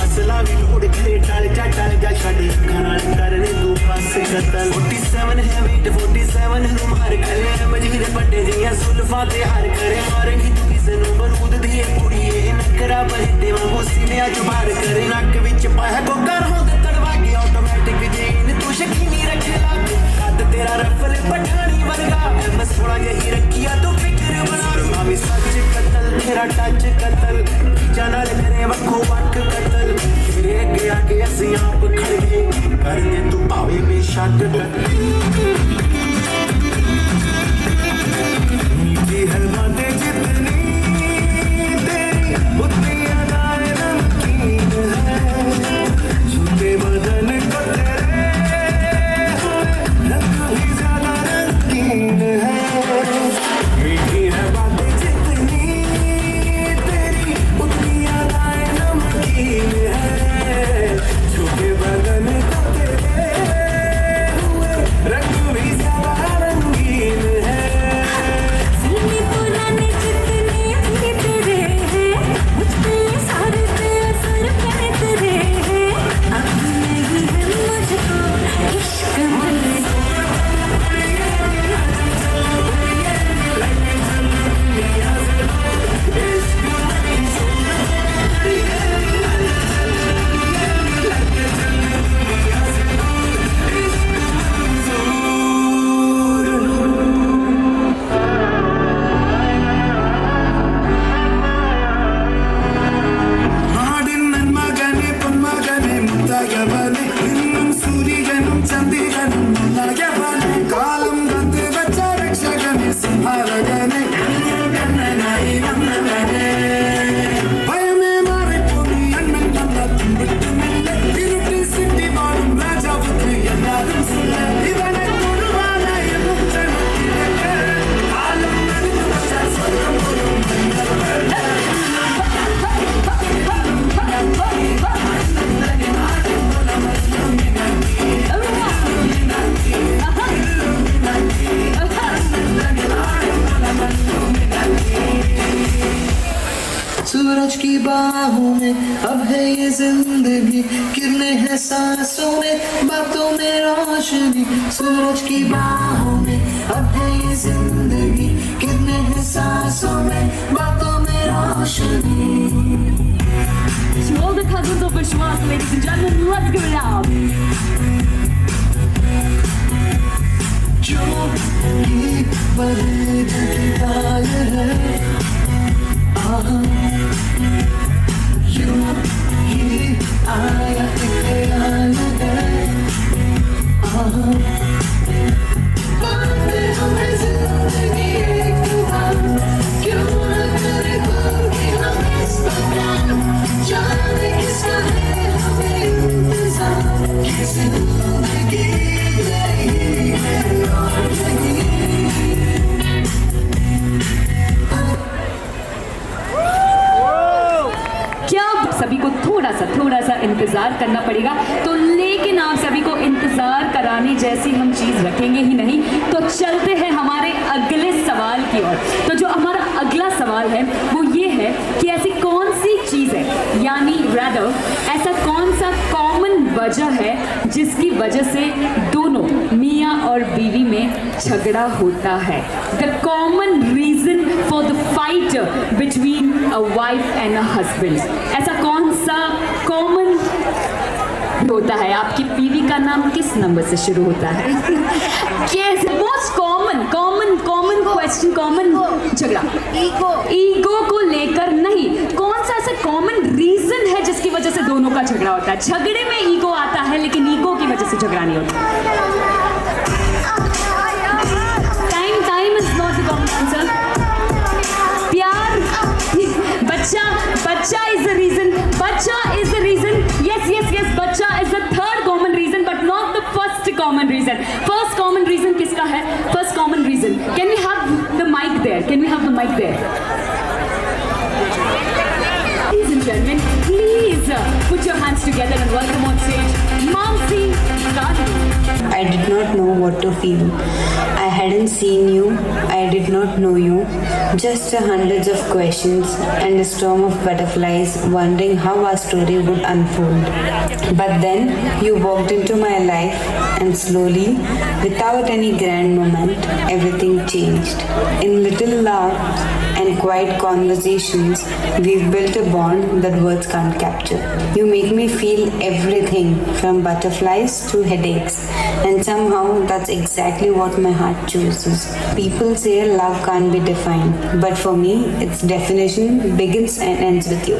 असला भी लोड़ करे टल जा छड़ अखा नाल करनी तू पास कतल 47 है वेट 47 है मार करे मजीद पट्टे जियां सुल्फा ते हार करे मारेंगी तू किसे नु बरूद दी कुड़ीए नकरा बहते वांगू सीने अज बाहर करे नक विच पाया गोकर होंदे तड़वा के ऑटोमेटिक जीन तू शकीनी रखे लाग कद तेरा रफल पठानी वर्गा मैं सोना यही रखिया तो फिक्र बना मामी सच कतल तेरा टच कतल जाना करे वखो वक कतल फिर अगे आके असी आप खड़े कर दे तू भावे बेशक मीठी है बातें जितनी तेरी उतनी अदाएं नमकीन है झूठे बदन को तेरे रंग भी ज्यादा रंगीन है। मीठी है बातें जितनी तेरी उतनी अदाएं नमकीन है झूठे बदन को तेरे रंग भी ज्यादा रंगीन है। सीने पुराने जितने भी तेरे हैं मुझ पे सारे पे असर करते रहे हैं। अब नहीं है मुझको इश्क मिले നാടിൻ മകനെ പൊന്മകനെ മുത്തകവനെ ഇന്നും സൂര്യനും ചന്ദ്രനും നല്ലകവനെ കാലം കണ്ട് വെച്ച രക്ഷകനെ സംഹാരകനെ കണ്ണനായി വന്നവനെ ഭയമേ മാറിപ്പോയി അണ്ണൻ തന്ന തുമ്പിട്ടുമില്ല ഇരുട്ടി സിറ്റി വാഴും രാജാവുക്ക് എല്ലാവരും സുല്ല ഇവനെ കൊണ്ടുവാനായി മുക്തനത്തിലേക്ക് കാലം കണ്ട് വെച്ച സ്വർഗം പോലും सूरज की बाहों में अब है ये जिंदगी किरणें हैं सांसों में बातों में रोशनी। सूरज की बाहों में अब है ये जिंदगी किरणें हैं सांसों में बातों में रोशनी To all the cousins of Vishwas, ladies and gentlemen, let's give it up. जो ही बदले की ताल है यूं ही आया एक ख्याल है बातें हमें जिंदगी एक हम क्यों न करे तुम कि हम इस पर जाने किसका है हमें इंतजार कि जिंदगी नहीं है और नहीं क्या आप सभी को थोड़ा सा इंतजार करना पड़ेगा, तो लेकिन आप सभी को इंतजार कराने जैसी हम चीज रखेंगे ही नहीं। तो चलते हैं हमारे अगले सवाल की ओर। तो जो हमारा अगला सवाल है वो ये है कि ऐसी कौन सी चीज है, यानी rather ऐसा कौन सा कॉमन वजह है जिसकी वजह से दोनों मियाँ और बीवी में झगड़ा होता है। The common reason for the fight between a wife and a husband. ऐसा कौन सा कॉमन होता है? आपकी बीवी का नाम किस नंबर से शुरू होता है? yes, most common question, common झगड़ा ईगो को लेकर नहीं। कौन सा ऐसा कॉमन रीजन है जिसकी वजह से दोनों का झगड़ा होता है? झगड़े में ईगो आता है लेकिन ईगो की वजह से झगड़ा नहीं होता। Time is not the common answer. प्यार, बच्चा इज द रीजन। yes, बच्चा is the third common reason but not the first common reason. First common reason किसका है? First common reason, can we have the mic there? Ladies and gentlemen, please put your hands together and welcome on stage Mamsi Gandhi. I did not know what to feel. I hadn't seen you, I did not know you. Just hundreds of questions and a storm of butterflies wondering how our story would unfold. But then you walked into my life and slowly, without any grand moment, everything changed. In little laughs and quiet conversations, we've built a bond that words can't capture. You make me feel everything from butterflies to headaches, and somehow that's exactly what my heart chooses. People say love can't be defined, but for me, its definition begins and ends with you.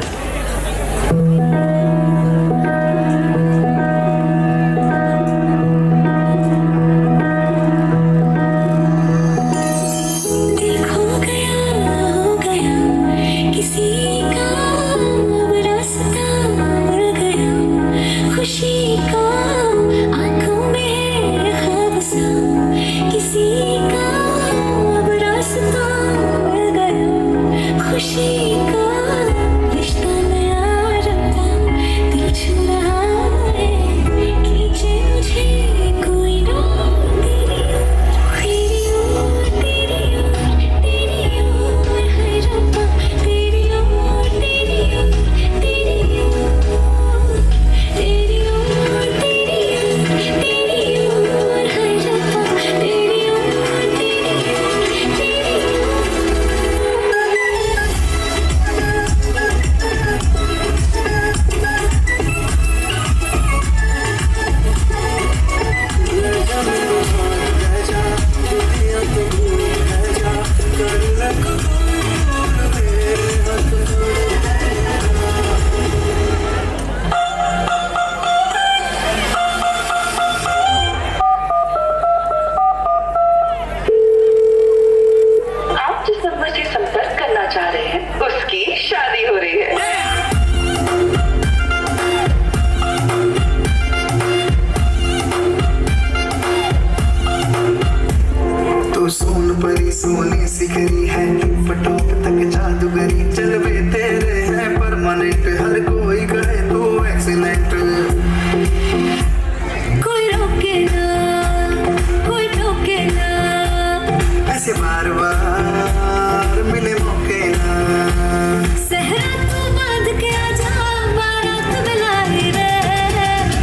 सोने सिकरी है पटोक तक जादूगरी चलवे तेरे हैं permanent हर कोई कहे तो excellent कोई रोके ना कोई टोके ना ऐसे बार बार मिले मौके ना सहरा तू बांध के आजा बारात बुलाई रे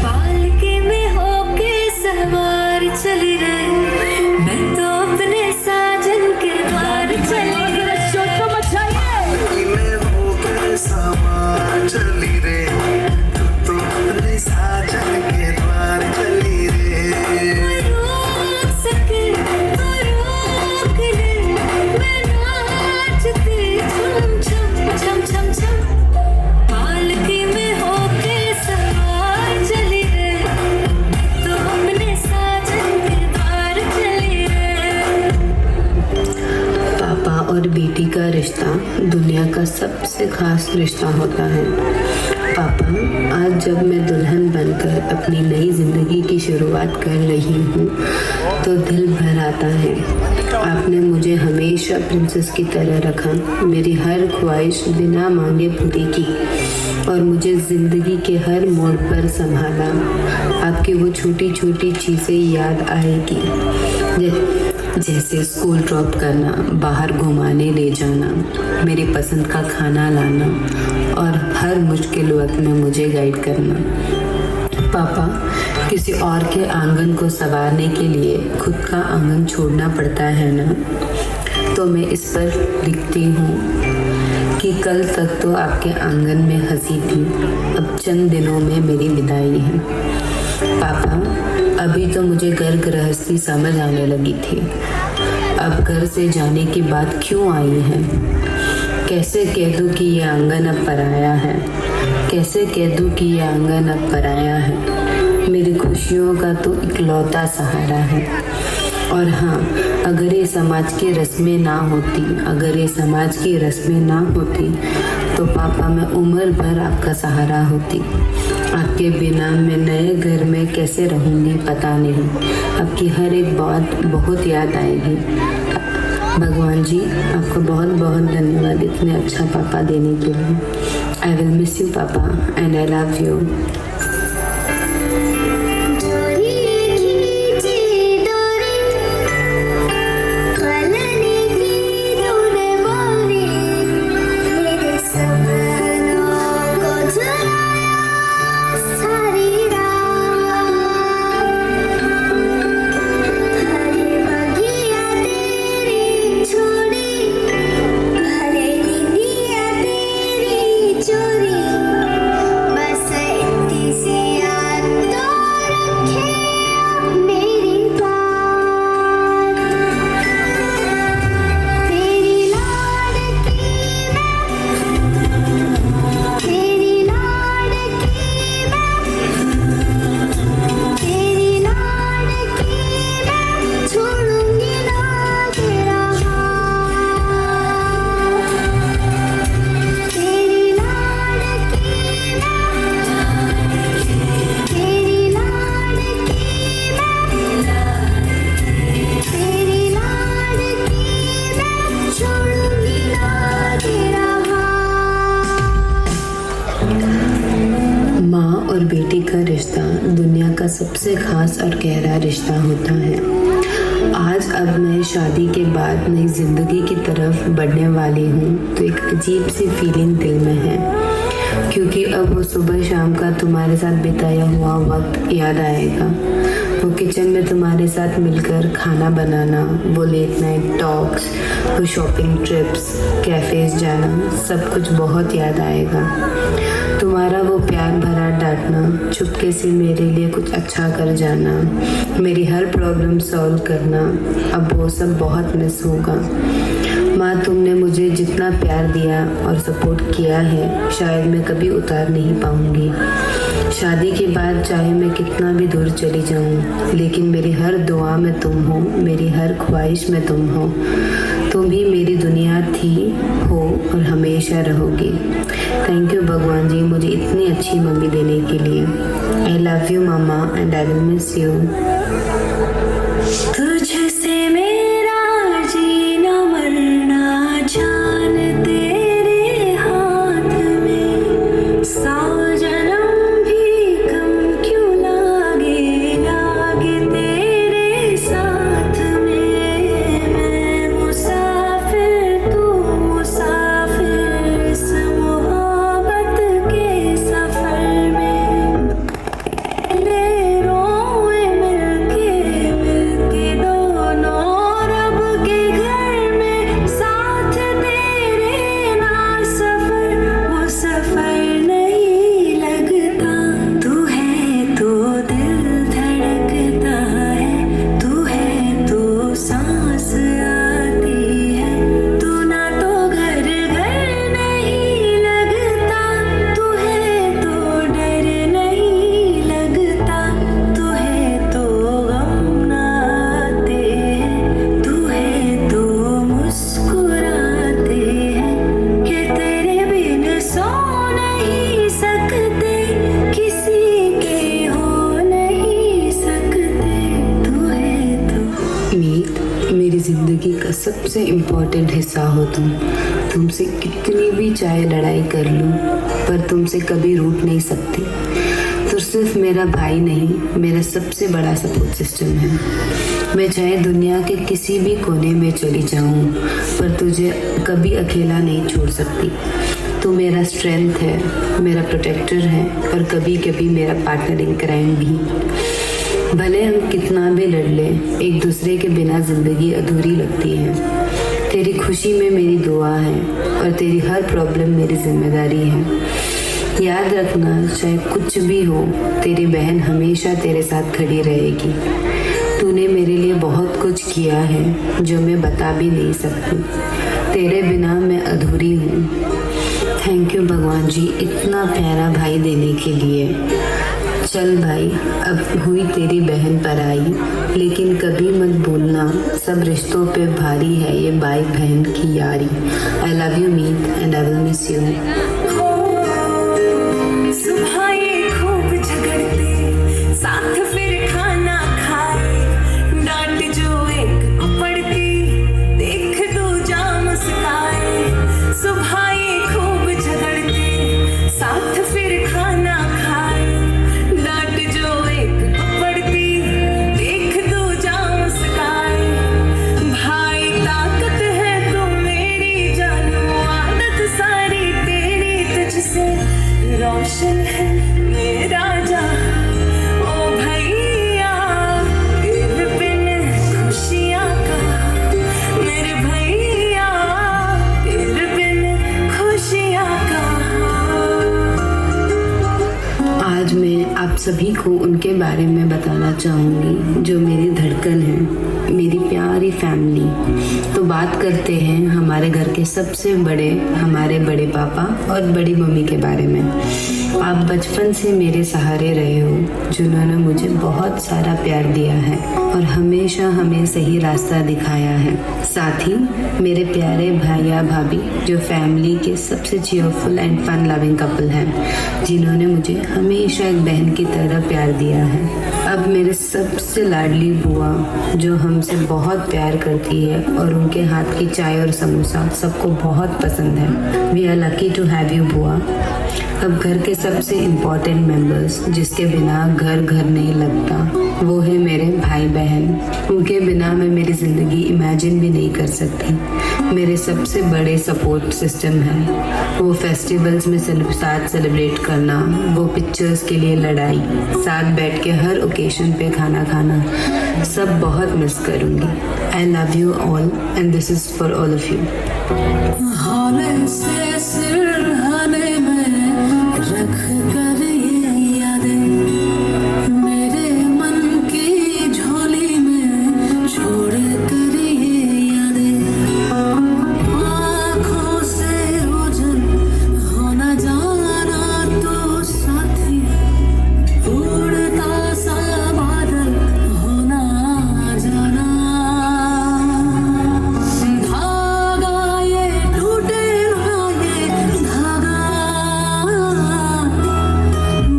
पालकी में होके सवार चली रे मैं तो अपने साजन के द्वार चली रे। में रिश्ता दुनिया का सबसे खास रिश्ता होता है। पापा, आज जब मैं दुल्हन बनकर अपनी नई ज़िंदगी की शुरुआत कर रही हूँ तो दिल भर आता है। आपने मुझे हमेशा प्रिंसेस की तरह रखा, मेरी हर ख्वाहिश बिना मांगे पूरी की और मुझे ज़िंदगी के हर मोड़ पर संभाला। आपकी वो छोटी छोटी चीज़ें याद आएगी, जैसे स्कूल ड्रॉप करना, बाहर घुमाने ले जाना, मेरी पसंद का खाना लाना और हर मुश्किल वक्त में मुझे गाइड करना। पापा, किसी और के आंगन को संवारने के लिए खुद का आंगन छोड़ना पड़ता है ना, तो मैं इस पर लिखती हूँ कि कल तक तो आपके आंगन में हंसी थी, अब चंद दिनों में मेरी विदाई है। पापा, अभी तो मुझे घर गृहस्थी समझ आने लगी थी, अब घर से जाने की बात क्यों आई है? कैसे कह दूँ कि ये आंगन अब पराया है? कैसे कह दूँ कि ये आंगन अब पराया है? मेरी खुशियों का तो इकलौता सहारा है। और हाँ, अगर ये समाज की रस्में ना होती, तो पापा मैं उम्र भर आपका सहारा होती। आपके बिना मैं नए घर में कैसे रहूँगी पता नहीं। आपकी हर एक बात बहुत याद आएगी। भगवान जी, आपको बहुत बहुत धन्यवाद इतने अच्छा पापा देने के लिए। आई विल मिस यू पापा एंड आई लव यू। बेटी का रिश्ता दुनिया का सबसे खास और गहरा रिश्ता होता है। आज अब मैं शादी के बाद नई ज़िंदगी की तरफ बढ़ने वाली हूँ तो एक अजीब सी फीलिंग दिल में है, क्योंकि अब वो सुबह शाम का तुम्हारे साथ बिताया हुआ वक्त याद आएगा। वो किचन में तुम्हारे साथ मिलकर खाना बनाना, वो लेट नाइट टॉक्स, वो शॉपिंग ट्रिप्स, कैफ़ेज़ जाना, सब कुछ बहुत याद आएगा। तुम्हारा वो प्यार भरा डांटना, चुपके से मेरे लिए कुछ अच्छा कर जाना, मेरी हर प्रॉब्लम सॉल्व करना, अब वो सब बहुत मिस होगा। माँ, तुमने मुझे जितना प्यार दिया और सपोर्ट किया है शायद मैं कभी उतार नहीं पाऊँगी। शादी के बाद चाहे मैं कितना भी दूर चली जाऊँ, लेकिन मेरी हर दुआ में तुम हो, मेरी हर ख्वाहिश में तुम हो। तुम ही मेरी दुनिया थी, हो और हमेशा रहोगी। थैंक यू भगवान जी मुझे इतनी अच्छी मम्मी देने के लिए। I love you mama and I will miss you. तुझसे मेरा जीना मरना जान तेरे हाथ में, 100 जन्म भी कम क्यों लागे, लागे तेरे साथ में। मैं मुसाफिर तू मुसाफिर, इस मोहब्बत के सफर में। ले रोए मिलके मिलके मीत, मेरी ज़िंदगी का सबसे इम्पोर्टेंट हिस्सा हो तुम। तुमसे कितनी भी चाहे लड़ाई कर लूँ, पर तुमसे कभी रूठ नहीं सकती। तो सिर्फ मेरा भाई नहीं, मेरा सबसे बड़ा सपोर्ट सिस्टम है। मैं चाहे दुनिया के किसी भी कोने में चली जाऊँ, पर तुझे कभी अकेला नहीं छोड़ सकती। तू मेरा स्ट्रेंथ है, मेरा प्रोटेक्टर है और कभी कभी मेरा पार्टनर इन क्राइम भी। भले हम कितना भी लड़ लें, एक दूसरे के बिना ज़िंदगी अधूरी लगती है। तेरी खुशी में मेरी दुआ है और तेरी हर प्रॉब्लम मेरी जिम्मेदारी है। याद रखना, चाहे कुछ भी हो, तेरी बहन हमेशा तेरे साथ खड़ी रहेगी। तूने मेरे लिए बहुत कुछ किया है जो मैं बता भी नहीं सकती। तेरे बिना मैं अधूरी हूँ। थैंक यू भगवान जी, इतना प्यारा भाई देने के लिए। चल भाई, अब हुई तेरी बहन पर आई, लेकिन कभी मत भूलना, सब रिश्तों पे भारी है ये भाई बहन की यारी। I love you Meet and I will miss you. सुबह ये खूब झगड़ते, साथ फिर खाना खाए, डांट जो एक को पड़ती, देख दो जा मुस्काए। सुबह ये खूब झगड़ते, साथ फिर खाना खाए, डांट जो एक को पड़ती, देख दो जा मुस्काए। भाई ताकत है तू मेरी जानू, आदत सारी तेरी तुझसे रोशन है मेरा जहां। ओ भैया तेरे बिन खुशियां का, मेरे भैया तेरे बिन खुशियां का। आज मैं आप सभी को उनके बारे में बताना चाहूँगी जो मेरी धड़कन है, मेरी प्यारी फैमिली। तो बात करते हैं हमारे घर के सबसे बड़े, हमारे बड़े पापा और बड़ी मम्मी के बारे में। आप बचपन से मेरे सहारे रहे हो, जिन्होंने मुझे बहुत सारा प्यार दिया है और हमेशा हमें सही रास्ता दिखाया है। साथ ही मेरे प्यारे भैया भाभी, जो फैमिली के सबसे cheerful and fun loving couple हैं, जिन्होंने मुझे हमेशा एक बहन की तरह प्यार दिया है। अब मेरे सबसे लाडली बुआ, जो हमसे बहुत प्यार करती है और उनके हाथ की चाय और समोसा सबको बहुत पसंद है। We are lucky to have you बुआ। अब घर के सबसे इम्पोर्टेंट मेंबर्स, जिसके बिना घर घर नहीं लगता, वो है मेरे भाई बहन। उनके बिना मैं मेरी ज़िंदगी इमेजिन भी नहीं कर सकती। मेरे सबसे बड़े सपोर्ट सिस्टम है। वो फेस्टिवल्स में साथ सेलिब्रेट करना, वो पिक्चर्स के लिए लड़ाई, साथ बैठ के हर ओकेशन पे खाना खाना, सब बहुत मिस करूँगी। I love you all and this is for all of you. हौले से सिरहाने में रख कर ये यादें, मेरे मन की झोली में छोड़ कर ये यादें। आँखों से ओझल होना जाना तो साथी, उड़ता सा बादल होना जाना। धागा ये टूटे ना ये धागा,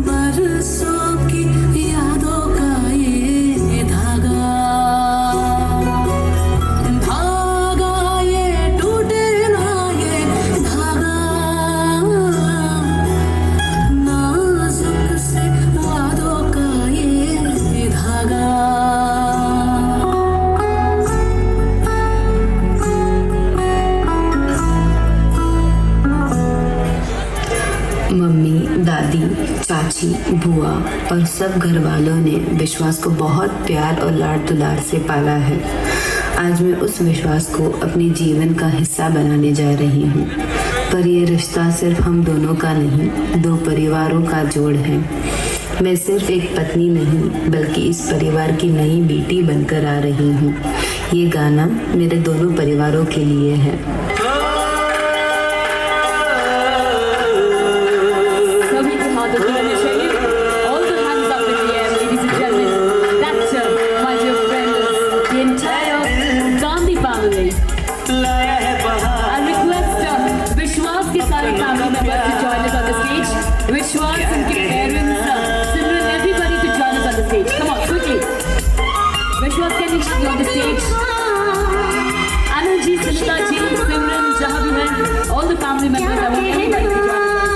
बरसों की यादों का ये धागा। धागा ये टूटे ना ये धागा, नाजुक से वादों का ये धागा। मम्मी, दादी, चाची, बुआ और सब घर वालों ने विश्वास को बहुत प्यार और लाड दुलार से पाला है। आज मैं उस विश्वास को अपने जीवन का हिस्सा बनाने जा रही हूँ। पर ये रिश्ता सिर्फ हम दोनों का नहीं, दो परिवारों का जोड़ है। मैं सिर्फ एक पत्नी नहीं, बल्कि इस परिवार की नई बेटी बनकर आ रही हूँ। ये गाना मेरे दोनों परिवारों के लिए है। सभी के हाथों को होने चाहिए। All the hands up in the air, ladies and gentlemen. That's my dear friends, the entire Gandhi family. I request विश्वास के सारे family members to join us on the stage. विश्वास, उनके parents, Simran, everybody to join us on the stage. Come on, quickly. Vishwas, can you be on the stage? Anil ji, Sunita ji, Simran, जहाँ भी हैं, all the family members, I want everybody to join us on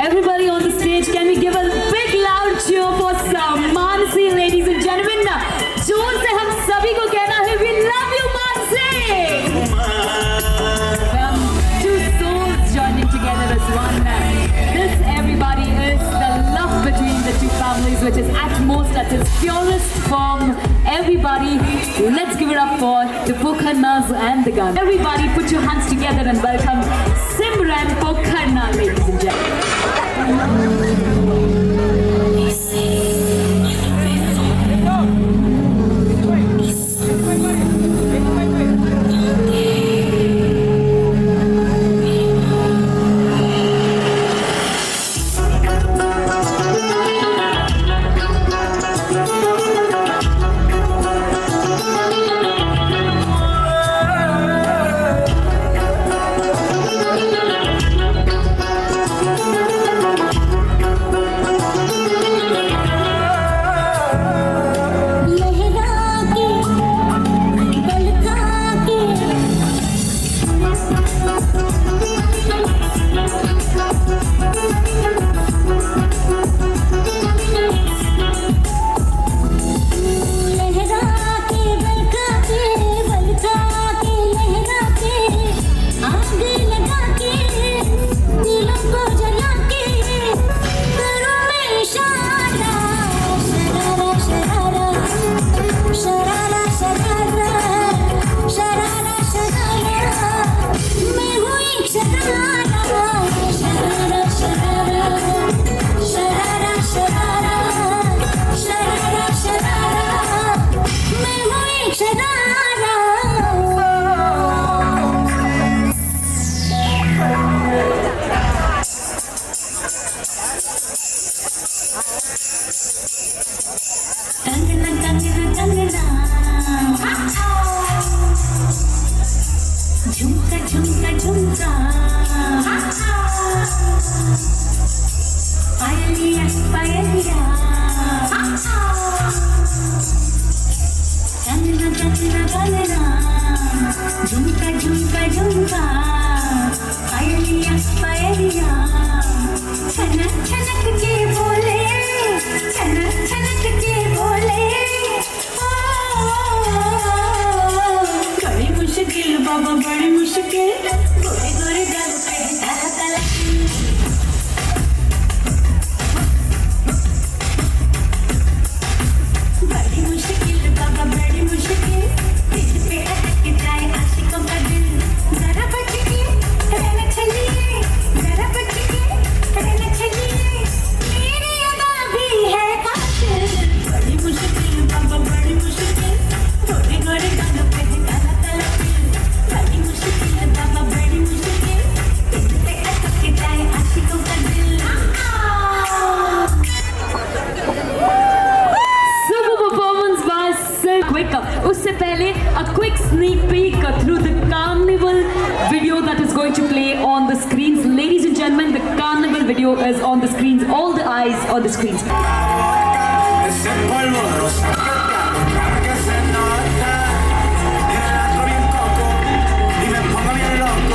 Everybody on the stage, can we give a big loud cheer for Mansi, ladies and gentlemen? जोर से हम सभी को कहना है, we love you, Mansi! Two souls joining together as one. This, everybody, is the love between the two families, which is at most at its purest form. Everybody, let's give it up for the Pokharnas and the Gun. Everybody, put your hands together and welcome Simran Pokharna, ladies and gentlemen. झुमका झुमका झुमका पायलिया पायलिया चलना चलना चलना झुमका झुमका झुमका पायलिया पायलिया छनक छनक के बोले छनक छनक के बोले बड़ी मुश्किल बाबा बड़ी मुश्किल गोरे गोरे गाल पे काला काला बड़ी मुश्किल बाबा बड़ी मुश्किल दिल पे अटक जाए आशिकों का दिल जरा बच के रहना चलिए जरा बच के रहना चलिए मेरी अदा भी है कातिल बड़ी मुश्किल बाबा बड़ी मुश्किल गोरे गोरे गाल पे काला काला बड़ी मुश्किल बाबा बड़ी मुश्किल दिल पे अटक जाए आशिकों का दिल Super performance by Sir Quick. उससे पहले a quick sneak peek through the carnival video that is going to play on the screens. Ladies and gentlemen, the carnival video is on the screens. All the eyes on the screens. Ese polvo rosa para que se nota. Tiene el astro bien coco y me pongo bien loco.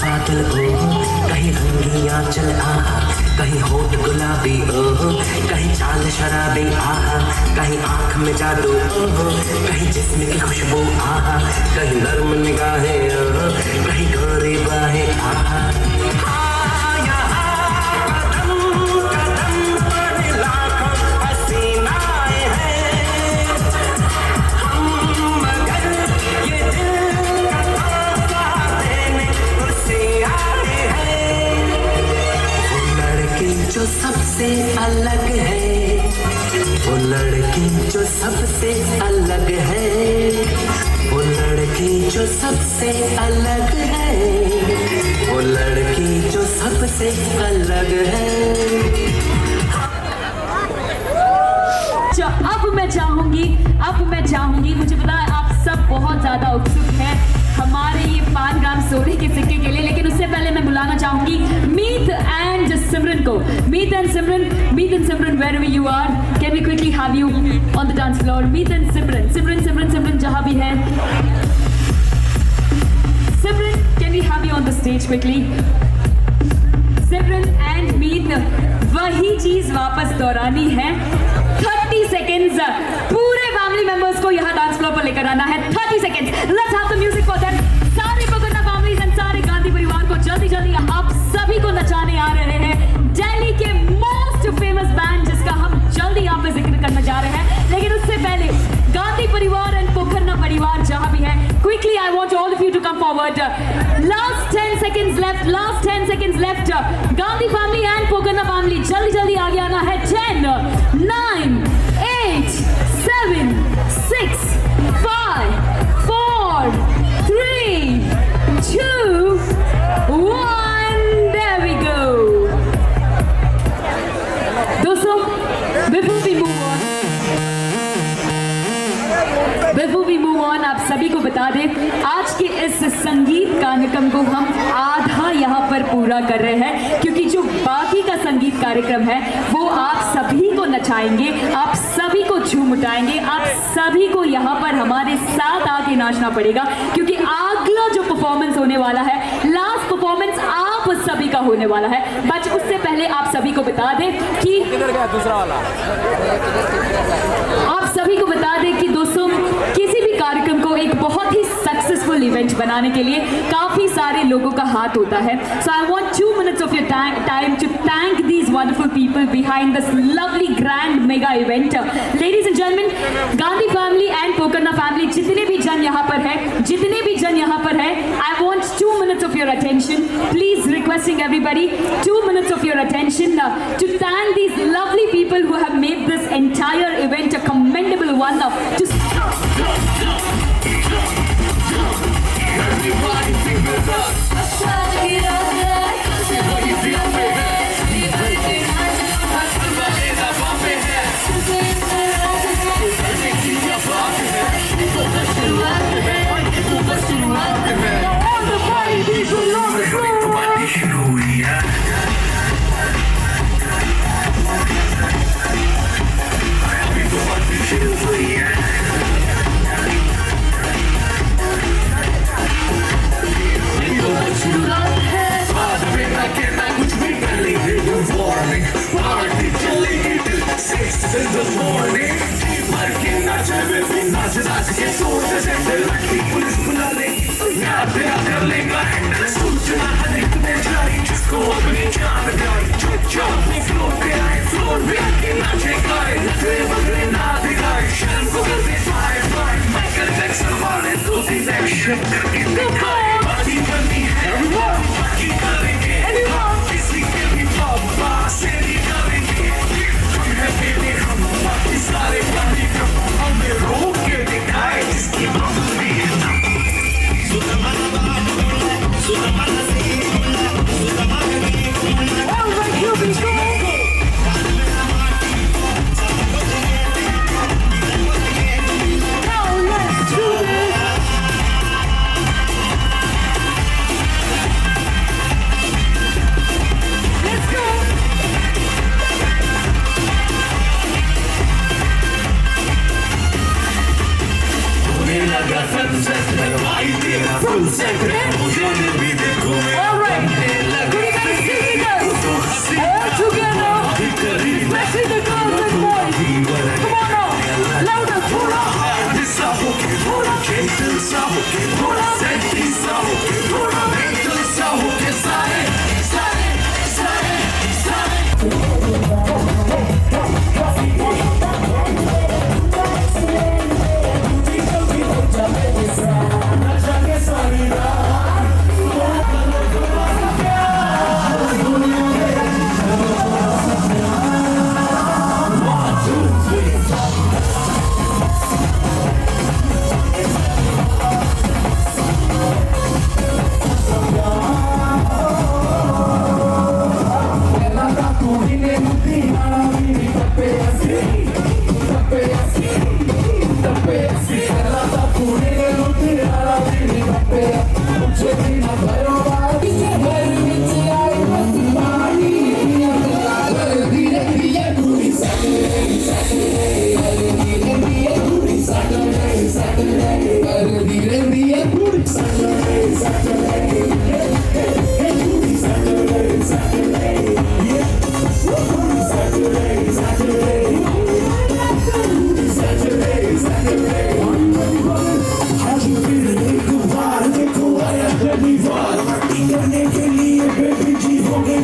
बादल ओहो, कहीं रंगी आंचल आहा, कहीं होठ गुलाबी ओहो, कहीं चाल शराबी आहा, कहीं आंख में जादू ओहो, कहीं जिस्म की खुशबू आहा, कहीं नर्म निगाहें ओहो, कहीं गोरी बाहें आहा। जो सबसे अलग है, वो लड़की जो सबसे अलग है, वो लड़की जो सबसे अलग है, वो लड़की जो सबसे अलग है। अब मैं चाहूंगी, मुझे पता है आप सब बहुत ज्यादा उत्सुक हैं हमारे ये 5 ग्राम सोने के सिक्के के लिए, लेकिन उससे पहले मैं बुलाना चाहूंगी मीत एंड सिमरन को। Meet and Simran wherever you are, can we quickly have you on the dance floor? Meet and Simran जहां भी है। Simran, can we have you on the stage quickly? Simran and Meet, वही चीज वापस दोहरानी है। 30 seconds पूरे फैमिली मेंबर्स को यहाँ डांस फ्लोर पर लेकर आना है। 30 seconds, let's have the music for them। सारे पकड़ना फैमिलीज एंड सारे गांधी परिवार को जल्दी आप सभी को नचाने आ रहे हैं दिल्ली के मोस्ट फेमस बैंड, जिसका हम जल्दी यहाँ पे जिक्र करने जा रहे हैं। लेकिन उससे पहले गांधी परिवार एंड पोखरना परिवार जहां भी है, quickly I want all of you to come forward. Last 10 seconds left। Gandhi family and Pokharna family जल्दी आगे आना है। 10, 9, 8, 7, 6, 5, 4, 3, 2, 1, there we go। दोस्तों, before we move on, आप सभी को बता दें आज के इस संगीत कार्यक्रम को हम आधा यहाँ पर पूरा कर रहे हैं, क्योंकि जो बाकी का संगीत कार्यक्रम है वो आप सभी को नचाएंगे, आप सभी को झूम उठाएंगे, आप सभी को यहाँ पर हमारे साथ आके नाचना पड़ेगा, क्योंकि अगला जो परफॉर्मेंस होने वाला है, लास्ट परफॉर्मेंस आप सभी का होने वाला है। बट उससे पहले आप सभी को बता दें कि दूसरा वाला आप सभी को बता दें कि दोस्तों, किसी भी कार्यक्रम को एक बहुत ही सक्सेसफुल इवेंट बनाने के लिए काफी सारे लोगों का हाथ होता है। सो I want 2 minutes of your time to thank these wonderful people behind this lovely grand mega event। Ladies and gentlemen, Gandhi family and Pokharna family जितने भी जन यहाँ पर है, I want 2 minutes of your attention, please requesting everybody 2 minutes of your attention to thank these lovely people who have made this entire event a commendable one। Sudah mana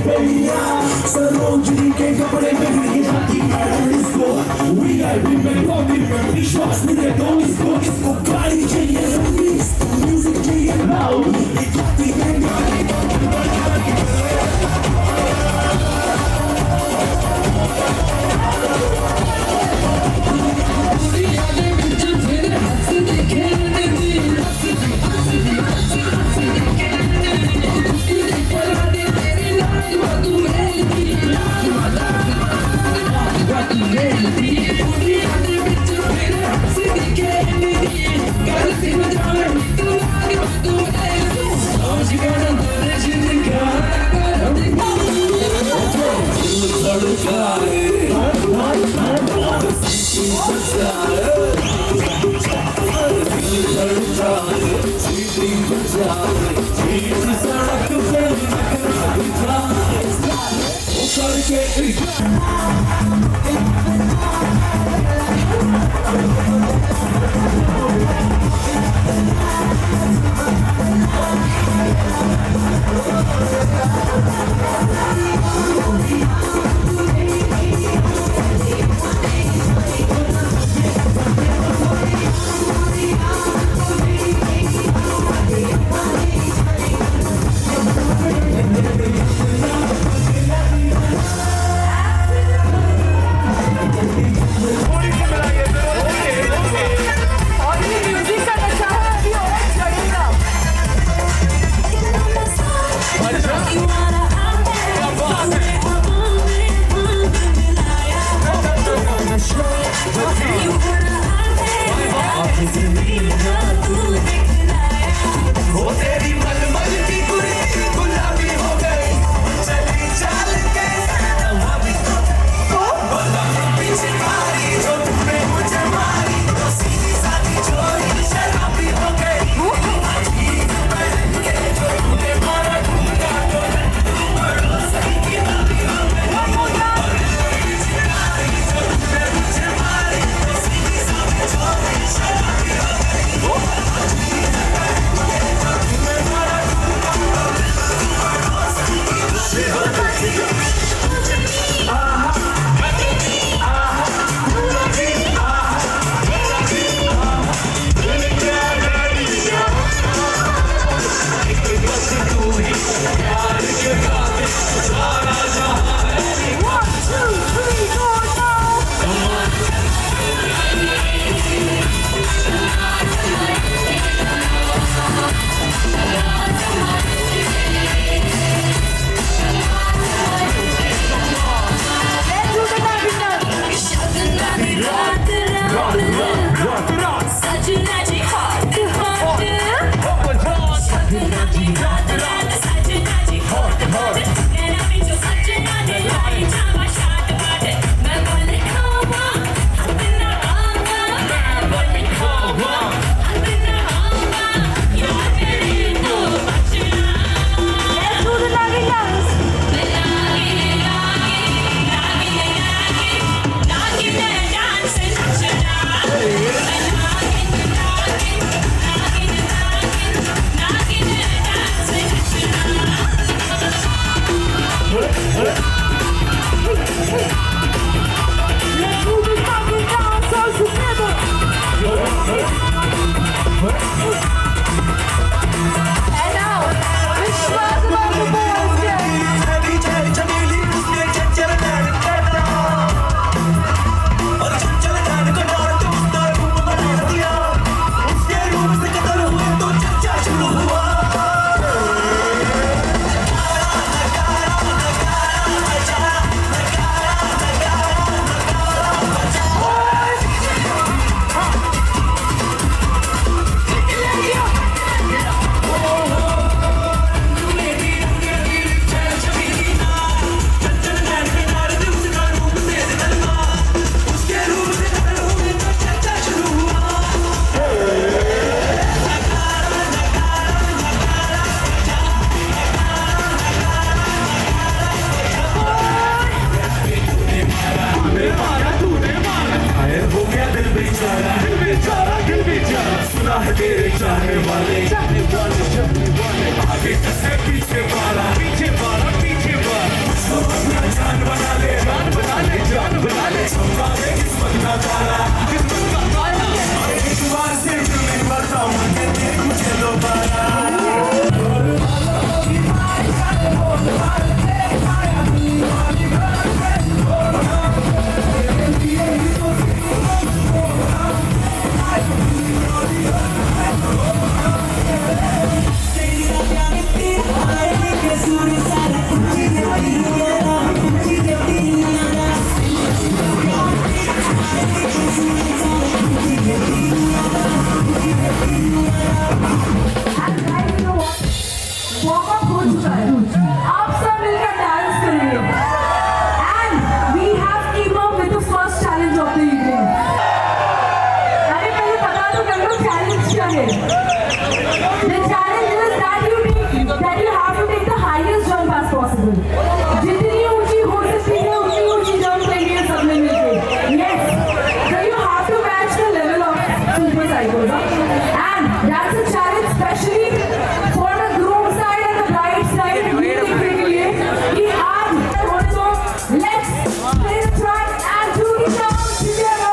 बेलिया सरोजनी के कपड़े में गिर जाती है इसको वीआईपी में कॉपी में विश्वास मेरे दो इसको गाड़ी चाहिए रंगी म्यूजिक चाहिए लाउड दिखाती है हो चुका है, आप सब मिलकर डांस करेंगे। And we have team up with the first challenge of the evening. अरे पहले पता तो कर लो चैलेंज क्या है। The challenge is that you have to take the highest jump as possible. जितनी ऊंची हो सकती है उतनी ऊंची जंप लेंगे सबने मिलके। Yes, so you have to match the level of Super Psychos. And that's a challenge specially for the groom side and the bride side. ये देखने के लिए कि आज also let's play the track and do the jump together.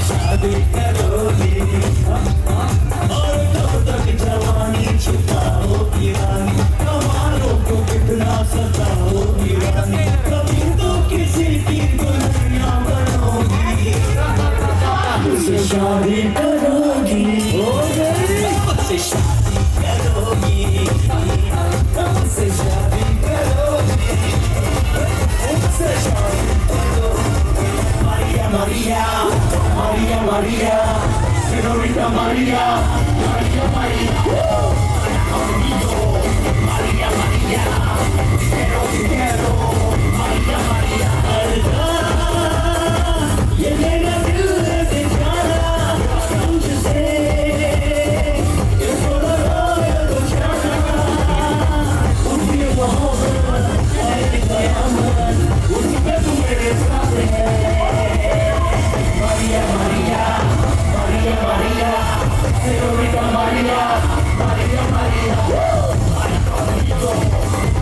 शादी करोगी Maria, Señorita Maria, Maria, Maria. Maria, Maria, te quiero, Maria, Maria. ये मेरा दिल है बेचारा, तुझसे ये थोड़ा रोया तो जाना, उसकी मोहब्बत है कयामत, उसी पे तू मेरे साथ है। Maria, Maria, Maria, Maria, Señorita Maria, Maria, Maria. Maria,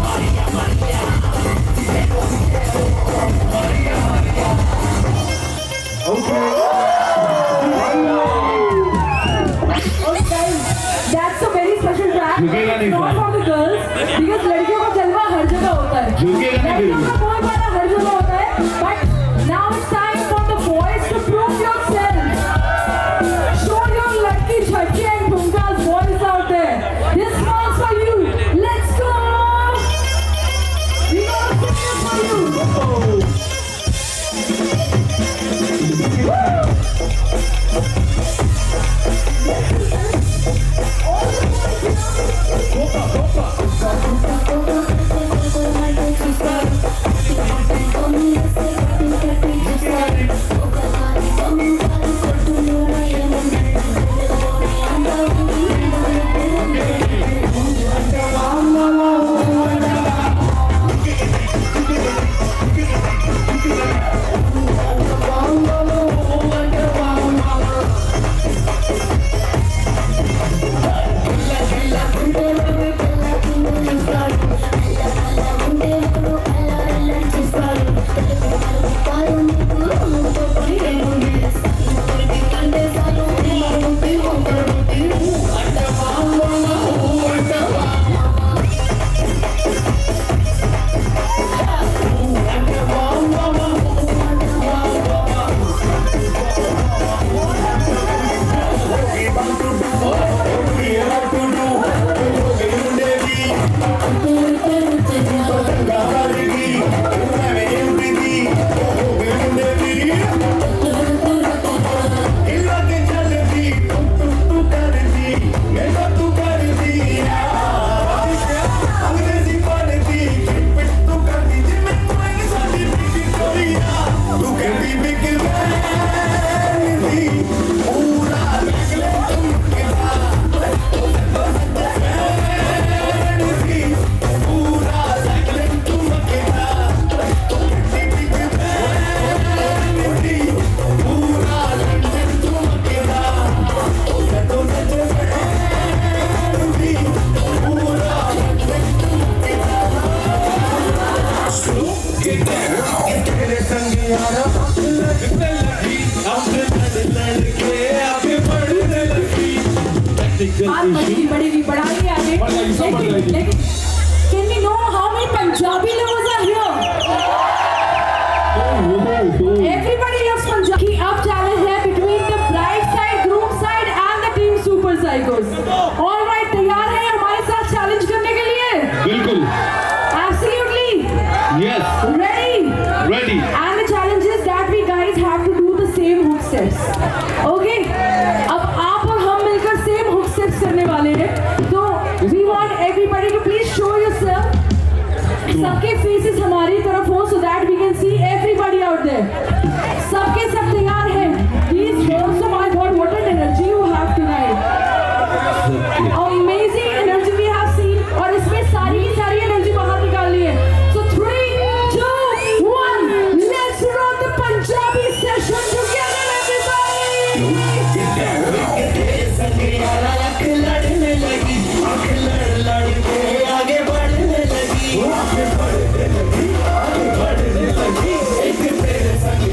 Maria, Maria, Maria. Okay, guys, that's a very special track. Not for the girls, because लड़कियों का जलवा हर जगह होता है. लड़कियों का कोई बात हर जगह होता है. But now it's time for the boys to prove yourselves. Show your lucky chhachi and bhumkas boys out there. This one's for you. Let's go. We gonna sing it for you. बढ़ेगी बढ़ाएंगे आगे लेकिन can we know how many Punjabi lovers are here? Everybody loves Punjabi. कि अब challenge है between the bride side, groom side and the team Super Psychos. All right, तैयार हैं हमारे साथ challenge करने के लिए? बिल्कुल. Absolutely. Yes. Ready? And the challenge is that we guys have to do the same hook steps. Okay? अब आप और हम मिलकर same hook steps करने वाले हैं. तो we want everybody to please show yourself. सबके faces हमारी तरफ हो so that we can see everybody out there. सबके सब तैयार हैं. These girls, oh my God, what an energy you have tonight. Amazing energy we have seen. और इसमें सारी की सारी energy बाहर निकालनी है. So 3, 2, 1, let's run the Punjabi session together, everybody. लड़ने लगी, लड़ के आगे बढ़ने लगी, आगे बढ़ने लगी, एक तेरे संग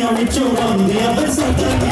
अखियां विचों आंदियां बरसातां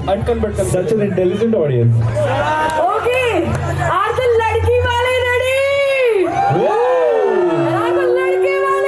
Uncan but such an intelligent audience. Okay, are the ladki wale ready? Are the ladke wale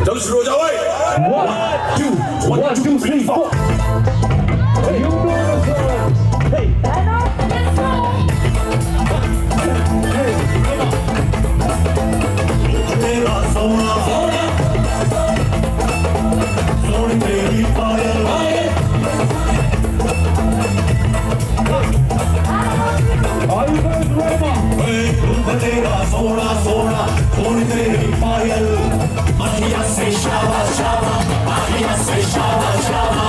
Just roll away. 1, 2, 3, 4. You know the song. Hey. तेरा सोना सोनी तेरी पायल तेरा सोना सोना थोड़ी तेरी पायल अखियां से शाबा शाबा अखियां से शाबा शाबा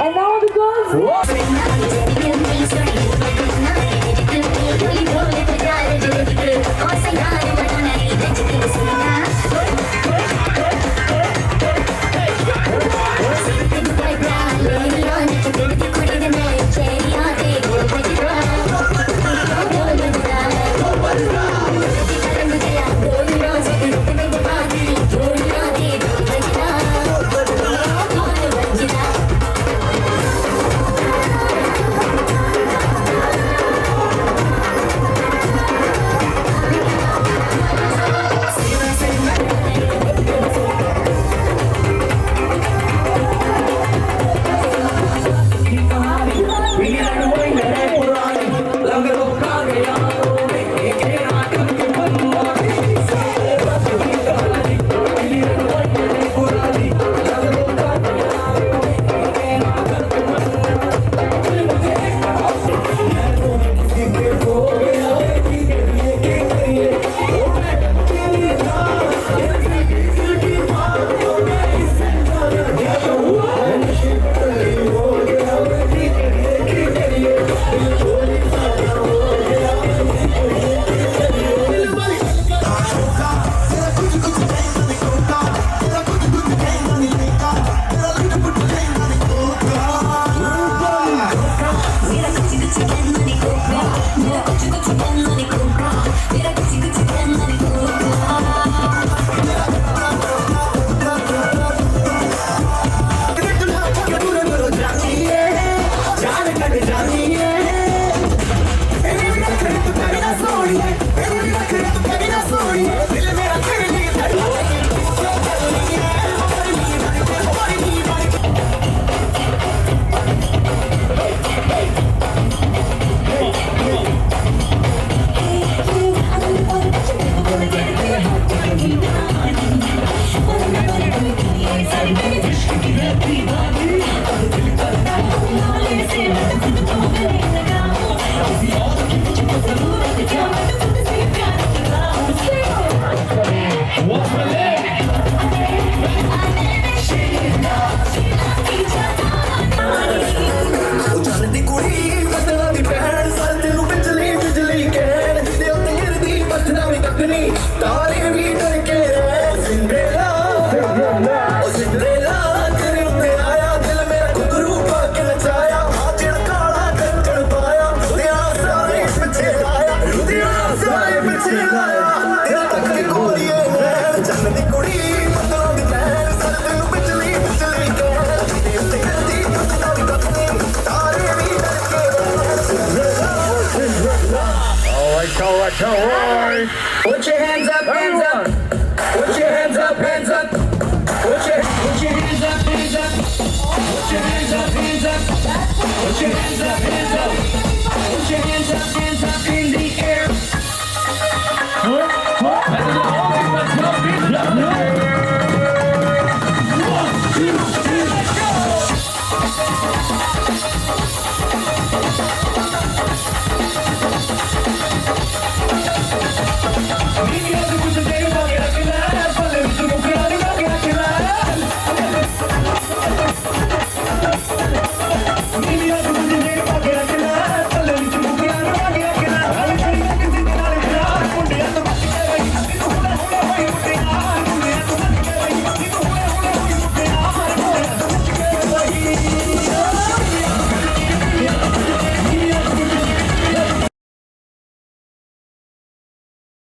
And now the girls. Put your hands up, hands up. Put your hands up, hands up. Put your hands up, hands up. Put your hands up, hands up. Put your hands up, hands up.